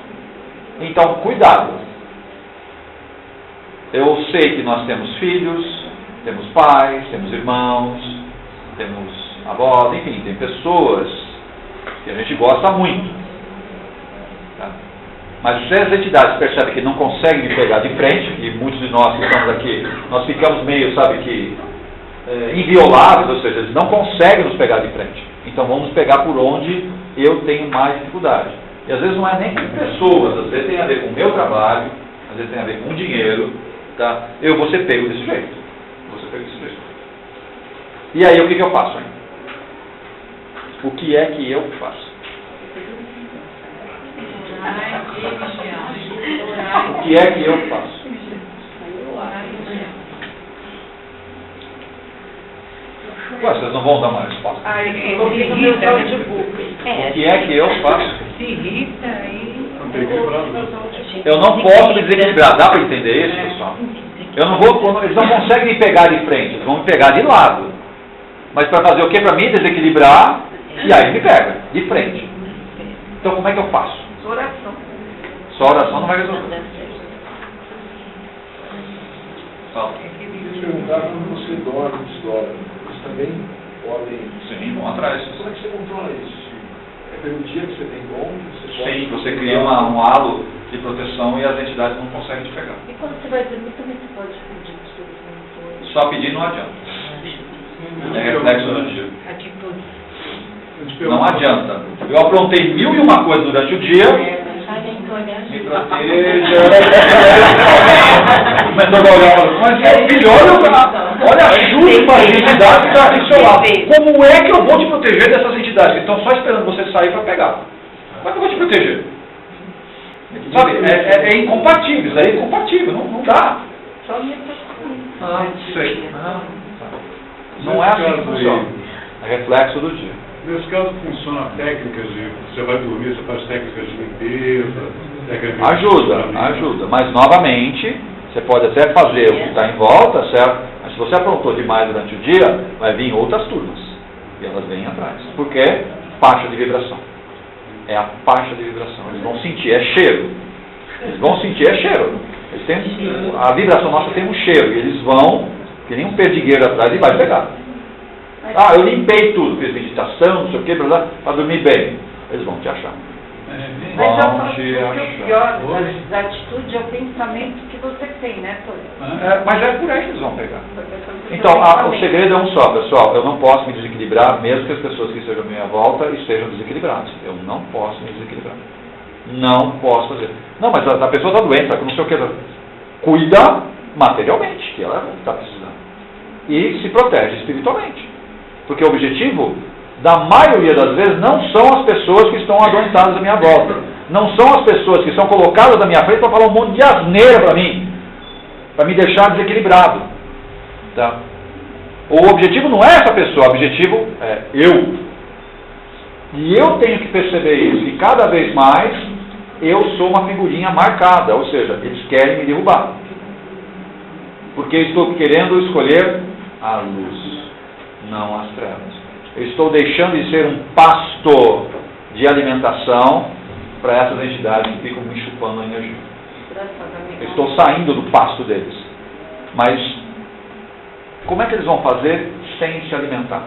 Então, cuidado. Eu sei que nós temos filhos, temos pais, temos irmãos, temos avós, enfim, tem pessoas que a gente gosta muito. Tá? Mas se as entidades percebem que não conseguem me pegar de frente, e muitos de nós que estamos aqui, nós ficamos meio, sabe, que invioláveis, ou seja, eles não conseguem nos pegar de frente. Então vamos nos pegar por onde eu tenho mais dificuldade. E às vezes não é nem com pessoas, às vezes tem a ver com o meu trabalho, às vezes tem a ver com dinheiro, tá? Eu vou ser pego desse jeito. E aí o que eu faço, hein? O que é que eu faço? O que é que eu faço? Ué, vocês não vão dar uma resposta? O que é que eu faço? Se irrita e... Eu não posso me desequilibrar. Dá para entender isso, pessoal? Eu não vou, eles não conseguem me pegar de frente, eles vão me pegar de lado. Mas para fazer o que? Para me desequilibrar, e aí me pega, de frente. Então como é que eu faço? Só oração não vai resolver. Fala. Deixa eu perguntar, quando você dorme, desdobra, eles também podem... Sim, vão atrás. Como é que você controla isso? É pelo dia que você tem dom? Sim, você cria um halo de proteção e as entidades não conseguem te pegar. E quando você vai dormir, também você pode pedir para os seus. Só pedir não adianta. É reflexo do dia. Não adianta. Eu aprontei 1001 coisas durante o dia. Me proteja. Mas é filho, olha a chuva de entidades que está aqui do seu lado. Como é que eu vou te proteger dessas entidades que estão só esperando você sair para pegar? Como é que eu vou te proteger? Sabe, é incompatível, isso aí é incompatível, não dá. Só me Sei. Não é assim que funciona. É reflexo do dia. Nesse caso, funciona técnicas de... Você vai dormir, você faz técnicas de limpeza... Ajuda. Mas, novamente, Você pode até fazer o que está em volta, certo? Mas se você aprontou demais durante o dia, vai vir outras turmas. E elas vêm atrás. Por quê? Faixa de vibração. É a faixa de vibração. Eles vão sentir, é cheiro. Eles vão sentir, é cheiro. Eles têm, a vibração nossa tem um cheiro. E eles vão, que nem um perdigueiro atrás, e vai pegar. Ah, eu limpei tudo, fiz meditação, não sei o que, para dormir bem. Eles vão te achar. Mas eu falo que o pior da atitude é o pensamento que você tem, né, Tony? Mas é por aí que eles vão pegar. Então, o segredo é um só, pessoal. Eu não posso me desequilibrar, mesmo que as pessoas que estejam à minha volta estejam desequilibradas. Eu não posso me desequilibrar. Não posso fazer. Não, mas a pessoa está doente, está com não sei o que. Cuida materialmente, que ela está precisando. E se protege espiritualmente. Porque o objetivo da maioria das vezes não são as pessoas que estão adoentadas à minha volta. Não são as pessoas que são colocadas na minha frente para falar um monte de asneira para mim. Para me deixar desequilibrado. Tá? O objetivo não é essa pessoa, o objetivo é eu. E eu tenho que perceber isso. E cada vez mais eu sou uma figurinha marcada. Ou seja, eles querem me derrubar. Porque eu estou querendo escolher a luz, não as trevas. Eu estou deixando de ser um pasto de alimentação para essas entidades que ficam me chupando a energia. Eu estou saindo do pasto deles. Mas como é que eles vão fazer sem se alimentar?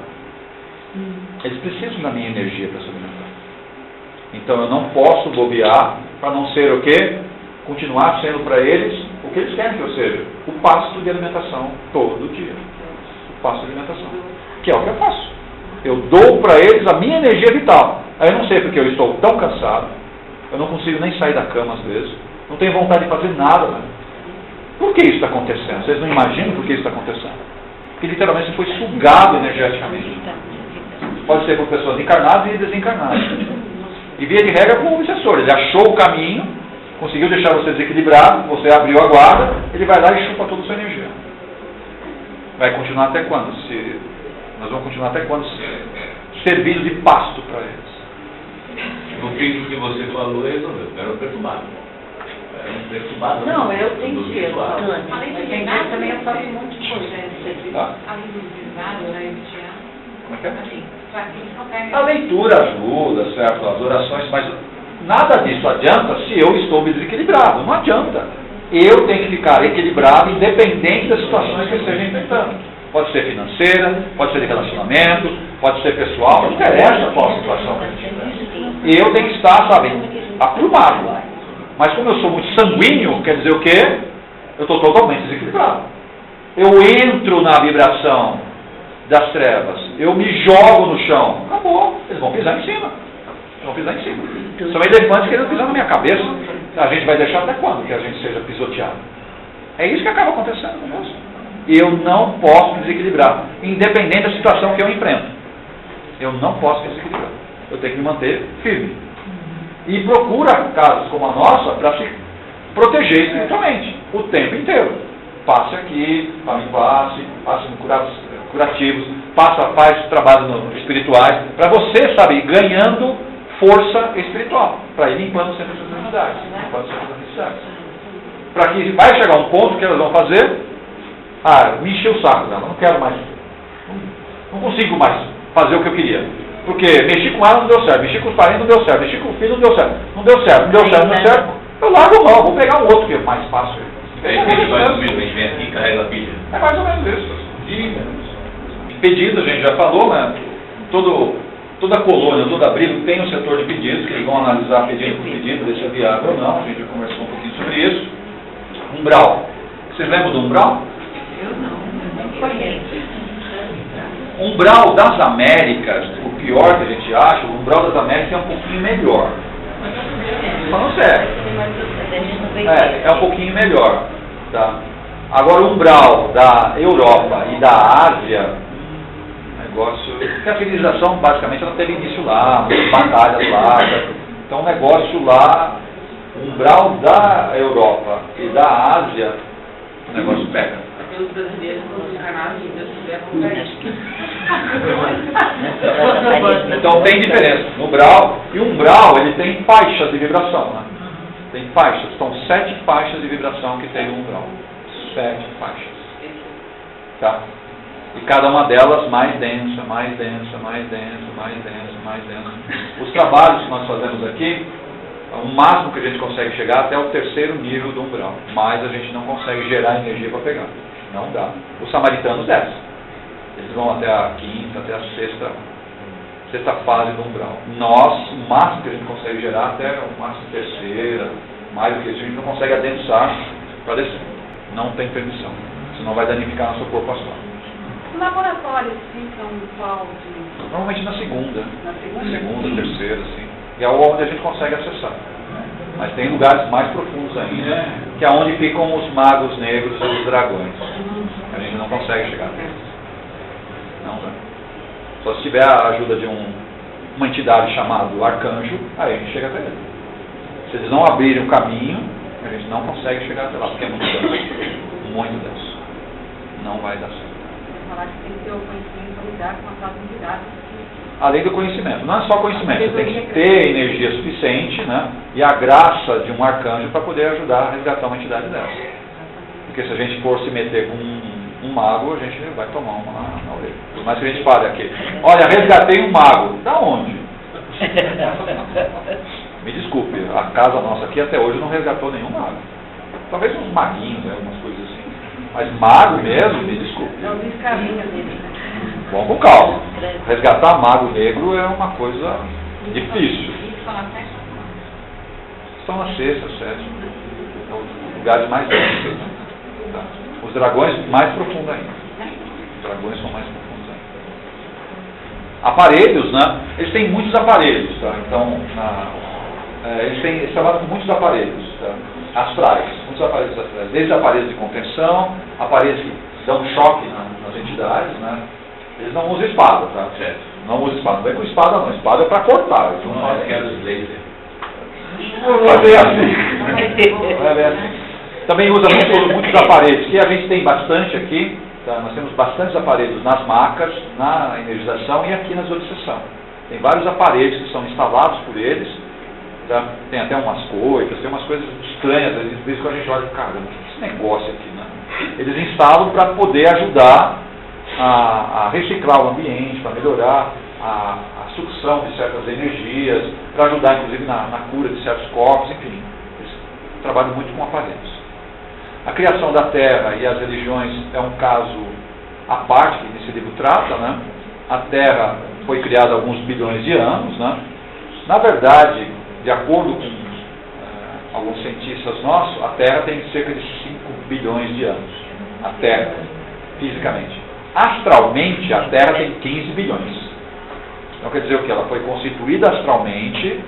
Eles precisam da minha energia para se alimentar. Então eu não posso bobear para não ser o quê? Continuar sendo para eles o que eles querem que eu seja. O pasto de alimentação todo dia. O pasto de alimentação. Que é o que eu faço. Eu dou para eles a minha energia vital. Aí eu não sei porque eu estou tão cansado. Eu não consigo nem sair da cama às vezes. Não tenho vontade de fazer nada. Né? Por que isso está acontecendo? Vocês não imaginam por que isso está acontecendo? Porque literalmente você foi sugado energeticamente. Pode ser por pessoas encarnadas e desencarnadas. E via de regra com o obsessor. Ele achou o caminho, conseguiu deixar você desequilibrado, você abriu a guarda, ele vai lá e chupa toda a sua energia. Vai continuar até quando? Nós vamos continuar até quando? Servindo de pasto para eles. No fim do que você falou, resolveu. Era um perturbado. Era um perturbado. Não, eu entendi. Além de Mas também eu faço um monte de coisa. Tá? além do privado, né, Como é que é? assim, para que eles não peguem. A leitura ajuda, certo? As orações, mas nada disso adianta se eu estou me desequilibrado. Não adianta. Eu tenho que ficar equilibrado independente das situações que eu esteja enfrentando. Pode ser financeira, pode ser de relacionamento, pode ser pessoal, não interessa qual a situação que a gente tiver. Eu tenho que estar, sabe, aprumado. Mas como eu sou muito sanguíneo, quer dizer o quê? Eu estou totalmente desequilibrado. Eu entro na vibração das trevas, eu me jogo no chão, acabou, eles vão pisar em cima. Eles vão pisar em cima. São elefantes querendo pisar na minha cabeça. A gente vai deixar até quando que a gente seja pisoteado? É isso que acaba acontecendo conosco. Eu não posso me desequilibrar, independente da situação que eu enfrento. Eu não posso me desequilibrar. Eu tenho que me manter firme. E procura casas como a nossa para se proteger espiritualmente, o tempo inteiro. Passe aqui, passe no curativos, faz trabalhos espirituais, para você, sabe, ganhando força espiritual, para ir limpando sempre as necessidades. Para que vai chegar um ponto que elas vão fazer. Me encheu o saco dela, não quero mais. Não consigo mais fazer o que eu queria. Porque mexi com ela, não deu certo. Mexi com os parentes, não deu certo. Mexi com o filho, não deu certo. Não deu certo. Eu largo a mão, vou pegar um outro que é mais fácil. É isso que a gente faz comigo, a gente vem aqui e carrega a pilha. É mais ou menos isso. Pedido, a gente já falou, né? Toda colônia, todo abrigo tem um setor de pedidos, que eles vão analisar pedido por pedido, ver se é viável ou não. A gente já conversou um pouquinho sobre isso. Umbral. Vocês lembram do umbral? Eu não conheço. Umbral das Américas, o pior que a gente acha, o umbral das Américas é um pouquinho melhor. Falando sério. É um pouquinho melhor. Tá? Agora o umbral da Europa e da Ásia, negócio. Porque a civilização basicamente ela teve início lá, muitas batalhas lá. Então o negócio lá, o umbral da Europa e da Ásia, o negócio pega. Os brasileiros não encarnados, Deus quiser, vão ganhar. Então tem diferença. No umbral, e o umbral ele tem faixas de vibração, né? Tem faixas, são 7 faixas de vibração que tem o umbral. 7 faixas. Tá? E cada uma delas mais densa, mais densa, mais densa, mais densa, mais densa. Os trabalhos que nós fazemos aqui, o máximo que a gente consegue chegar até o 3º nível do umbral, mas a gente não consegue gerar energia para pegar. Não dá. Os samaritanos descem. Eles vão até a 5ª, até a 6ª fase do umbral. Nós, o máximo que a gente consegue gerar até o máximo 3ª, mais do que isso, a gente não consegue adensar para descer. Não tem permissão. Senão vai danificar nosso corpo astral. Os laboratórios ficam qual? Normalmente na segunda. Na segunda? Segunda, 3ª, assim. E é onde a gente consegue acessar. Mas tem lugares mais profundos ainda, que é onde ficam os magos negros e os dragões. A gente não consegue chegar até eles. Não dá. Só se tiver a ajuda de uma entidade chamada arcanjo, aí a gente chega até ele. Se eles não abrirem o caminho, a gente não consegue chegar até lá, porque é muito denso. Muito denso. Não vai dar certo. Falar que tem que ter o conhecimento para lidar com as entidades. Além do conhecimento. Não é só conhecimento, você tem que ter energia suficiente, né? E a graça de um arcanjo para poder ajudar a resgatar uma entidade dessa. Porque se a gente for se meter com um mago, a gente vai tomar uma na orelha. Por mais que a gente fale aqui, olha, resgatei um mago. Da onde? Me desculpe, a casa nossa aqui até hoje não resgatou nenhum mago. Talvez uns maguinhos, algumas coisas assim. Mas mago mesmo, me desculpe. Não diz caminho dele, né? Vamos com calma. Resgatar mago negro é uma coisa difícil. Estão na 6ª, 7ª. Os lugares mais densos. Tá? Os dragões mais profundos ainda. Os dragões são mais profundos ainda. Aparelhos, né? Eles têm muitos aparelhos, tá? Então, eles trabalham com muitos aparelhos, tá? Astrais, muitos aparelhos astrais. Desde aparelhos de contenção, aparelhos que dão choque nas entidades, né? Eles não usam espada, tá? Certo. Não usam espada. Não vem com espada não. Espada é para cortar. Não é aquelas laser. Não é bem assim. Não é bem assim. Também usa muitos aparelhos, que a gente tem bastante aqui. Tá? Nós temos bastantes aparelhos nas macas, na energização e aqui na obsessão. Tem vários aparelhos que são instalados por eles. Tá? Tem até umas coisas, tem umas coisas estranhas. Às vezes quando a gente olha, caramba, que esse negócio aqui, né? Eles instalam para poder ajudar a reciclar o ambiente, para melhorar a sucção de certas energias, para ajudar inclusive na cura de certos corpos, enfim. Eles trabalham muito com aparelhos. A criação da Terra e as religiões é um caso à parte que nesse livro trata, né? A Terra foi criada há alguns bilhões de anos, né? Na verdade, de acordo com alguns cientistas nossos, a Terra tem cerca de 5 bilhões de anos. A Terra, fisicamente. Astralmente, a Terra tem 15 bilhões. Então quer dizer o que? Ela foi constituída astralmente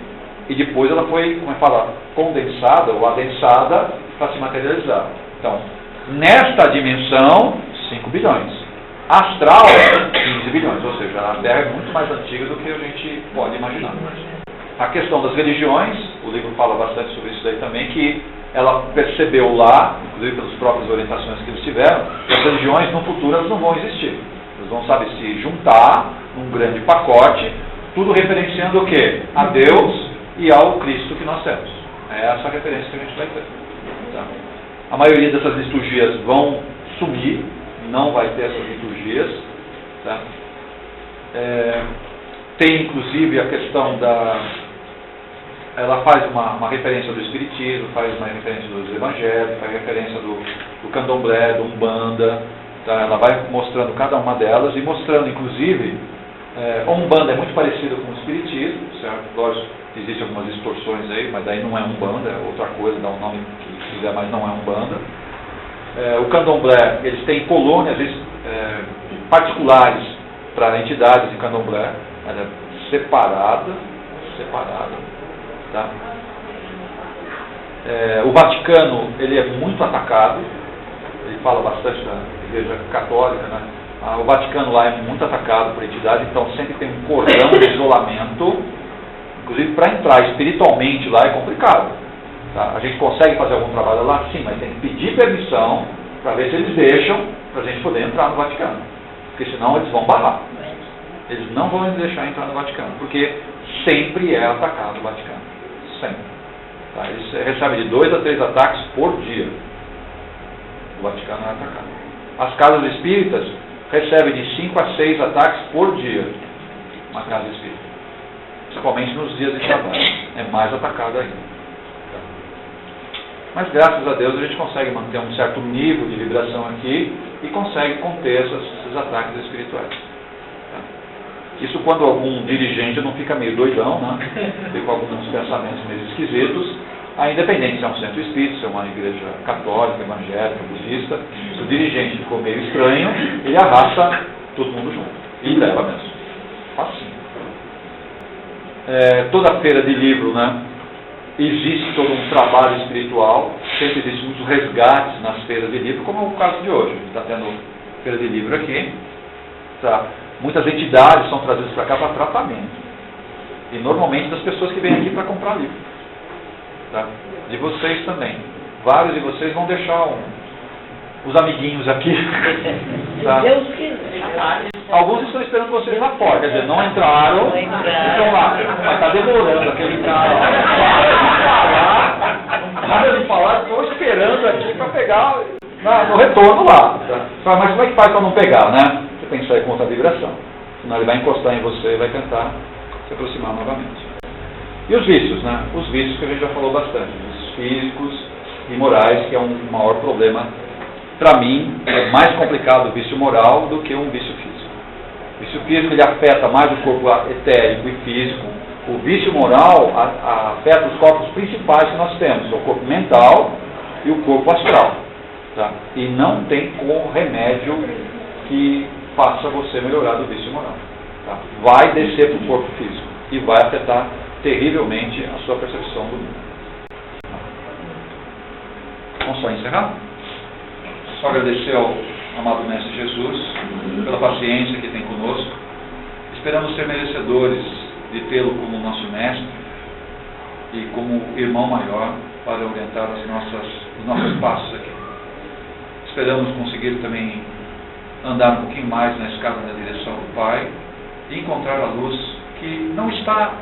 e depois ela foi, como é que fala, condensada ou adensada para se materializar. Então, nesta dimensão, 5 bilhões. Astral, 15 bilhões. Ou seja, a Terra é muito mais antiga do que a gente pode imaginar. A questão das religiões, o livro fala bastante sobre isso daí também, que ela percebeu lá, inclusive pelas próprias orientações que eles tiveram, que as religiões no futuro elas não vão existir. Eles vão, sabe, se juntar num grande pacote, tudo referenciando o quê? A Deus e ao Cristo que nós temos. É essa a referência que a gente vai ter. Tá? A maioria dessas liturgias vão sumir, não vai ter essas liturgias. Tá? Tem inclusive a questão ela faz uma referência do Espiritismo, faz uma referência dos Evangelhos, faz referência do Candomblé, do Umbanda, tá? Ela vai mostrando cada uma delas e mostrando, inclusive, a Umbanda é muito parecida com o Espiritismo, certo? Lógico, existem algumas distorções aí, mas daí não é Umbanda, é outra coisa, dá um nome que quiser, mas não é Umbanda. O Candomblé, eles têm colônias particulares para entidades de Candomblé, mas é separada. Tá? O Vaticano, ele é muito atacado, ele fala bastante da Igreja Católica, né? O Vaticano lá é muito atacado por entidades, então sempre tem um cordão de isolamento, inclusive para entrar espiritualmente lá é complicado. Tá? A gente consegue fazer algum trabalho lá? Sim, mas tem que pedir permissão para ver se eles deixam para a gente poder entrar no Vaticano, porque senão eles vão barrar. Eles não vão deixar entrar no Vaticano, porque sempre é atacado o Vaticano. Sempre. Tá? Eles recebem de 2 a 3 ataques por dia. O Vaticano é atacado. As casas espíritas recebem de 5 a 6 ataques por dia. Uma casa espírita. Principalmente nos dias de trabalho. É mais atacado ainda. Mas graças a Deus a gente consegue manter um certo nível de vibração aqui e consegue conter esses ataques espirituais. Tá? Isso quando algum dirigente não fica meio doidão, né? Fica com alguns pensamentos meio esquisitos, aí independente se é um centro espírita, se é uma igreja católica, evangélica, budista, se o dirigente ficou meio estranho, ele arrasta todo mundo junto. E leva mesmo. Facinho. Toda feira de livro, né? Existe todo um trabalho espiritual, sempre existem muitos resgates nas feiras de livro, como é o caso de hoje. Está tendo feira de livro aqui. Tá? Muitas entidades são trazidas para cá para tratamento. E normalmente das pessoas que vêm aqui para comprar livro. Tá? De vocês também. Vários de vocês vão deixar os amiguinhos aqui. Tá? Deus quiser. Alguns estão esperando vocês lá fora, quer dizer, não entraram, estão lá. Mas está demorando aquele cara. Para de falar, estou esperando aqui para pegar no retorno lá. Tá? Mas como é que faz para não pegar, né? Você tem que sair com outra vibração. Senão ele vai encostar em você e vai tentar se aproximar novamente. E os vícios, né? Os vícios que a gente já falou bastante. Os físicos e morais, que é um maior problema. Para mim, é mais complicado o vício moral do que um vício físico. O vício físico ele afeta mais o corpo etérico e físico. O vício moral afeta os corpos principais que nós temos, o corpo mental e o corpo astral. Tá? E não tem remédio que faça você melhorar do vício moral. Tá? Vai descer para o corpo físico e vai afetar terrivelmente a sua percepção do mundo. Vamos só encerrar? Só agradecer ao amado Mestre Jesus pela paciência que tem conosco. Esperamos ser merecedores de tê-lo como nosso Mestre e como irmão maior para orientar os nossos passos aqui. Esperamos conseguir também andar um pouquinho mais na escada na direção do Pai e encontrar a luz que não está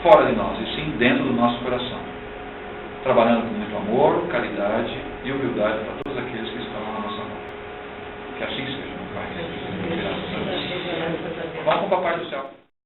fora de nós, e sim dentro do nosso coração. Trabalhando com muito amor, caridade e humildade para todos aqueles que estão à nossa mão. Que assim seja, meu Pai. Graças a Deus. Vamos com o Papai do Céu.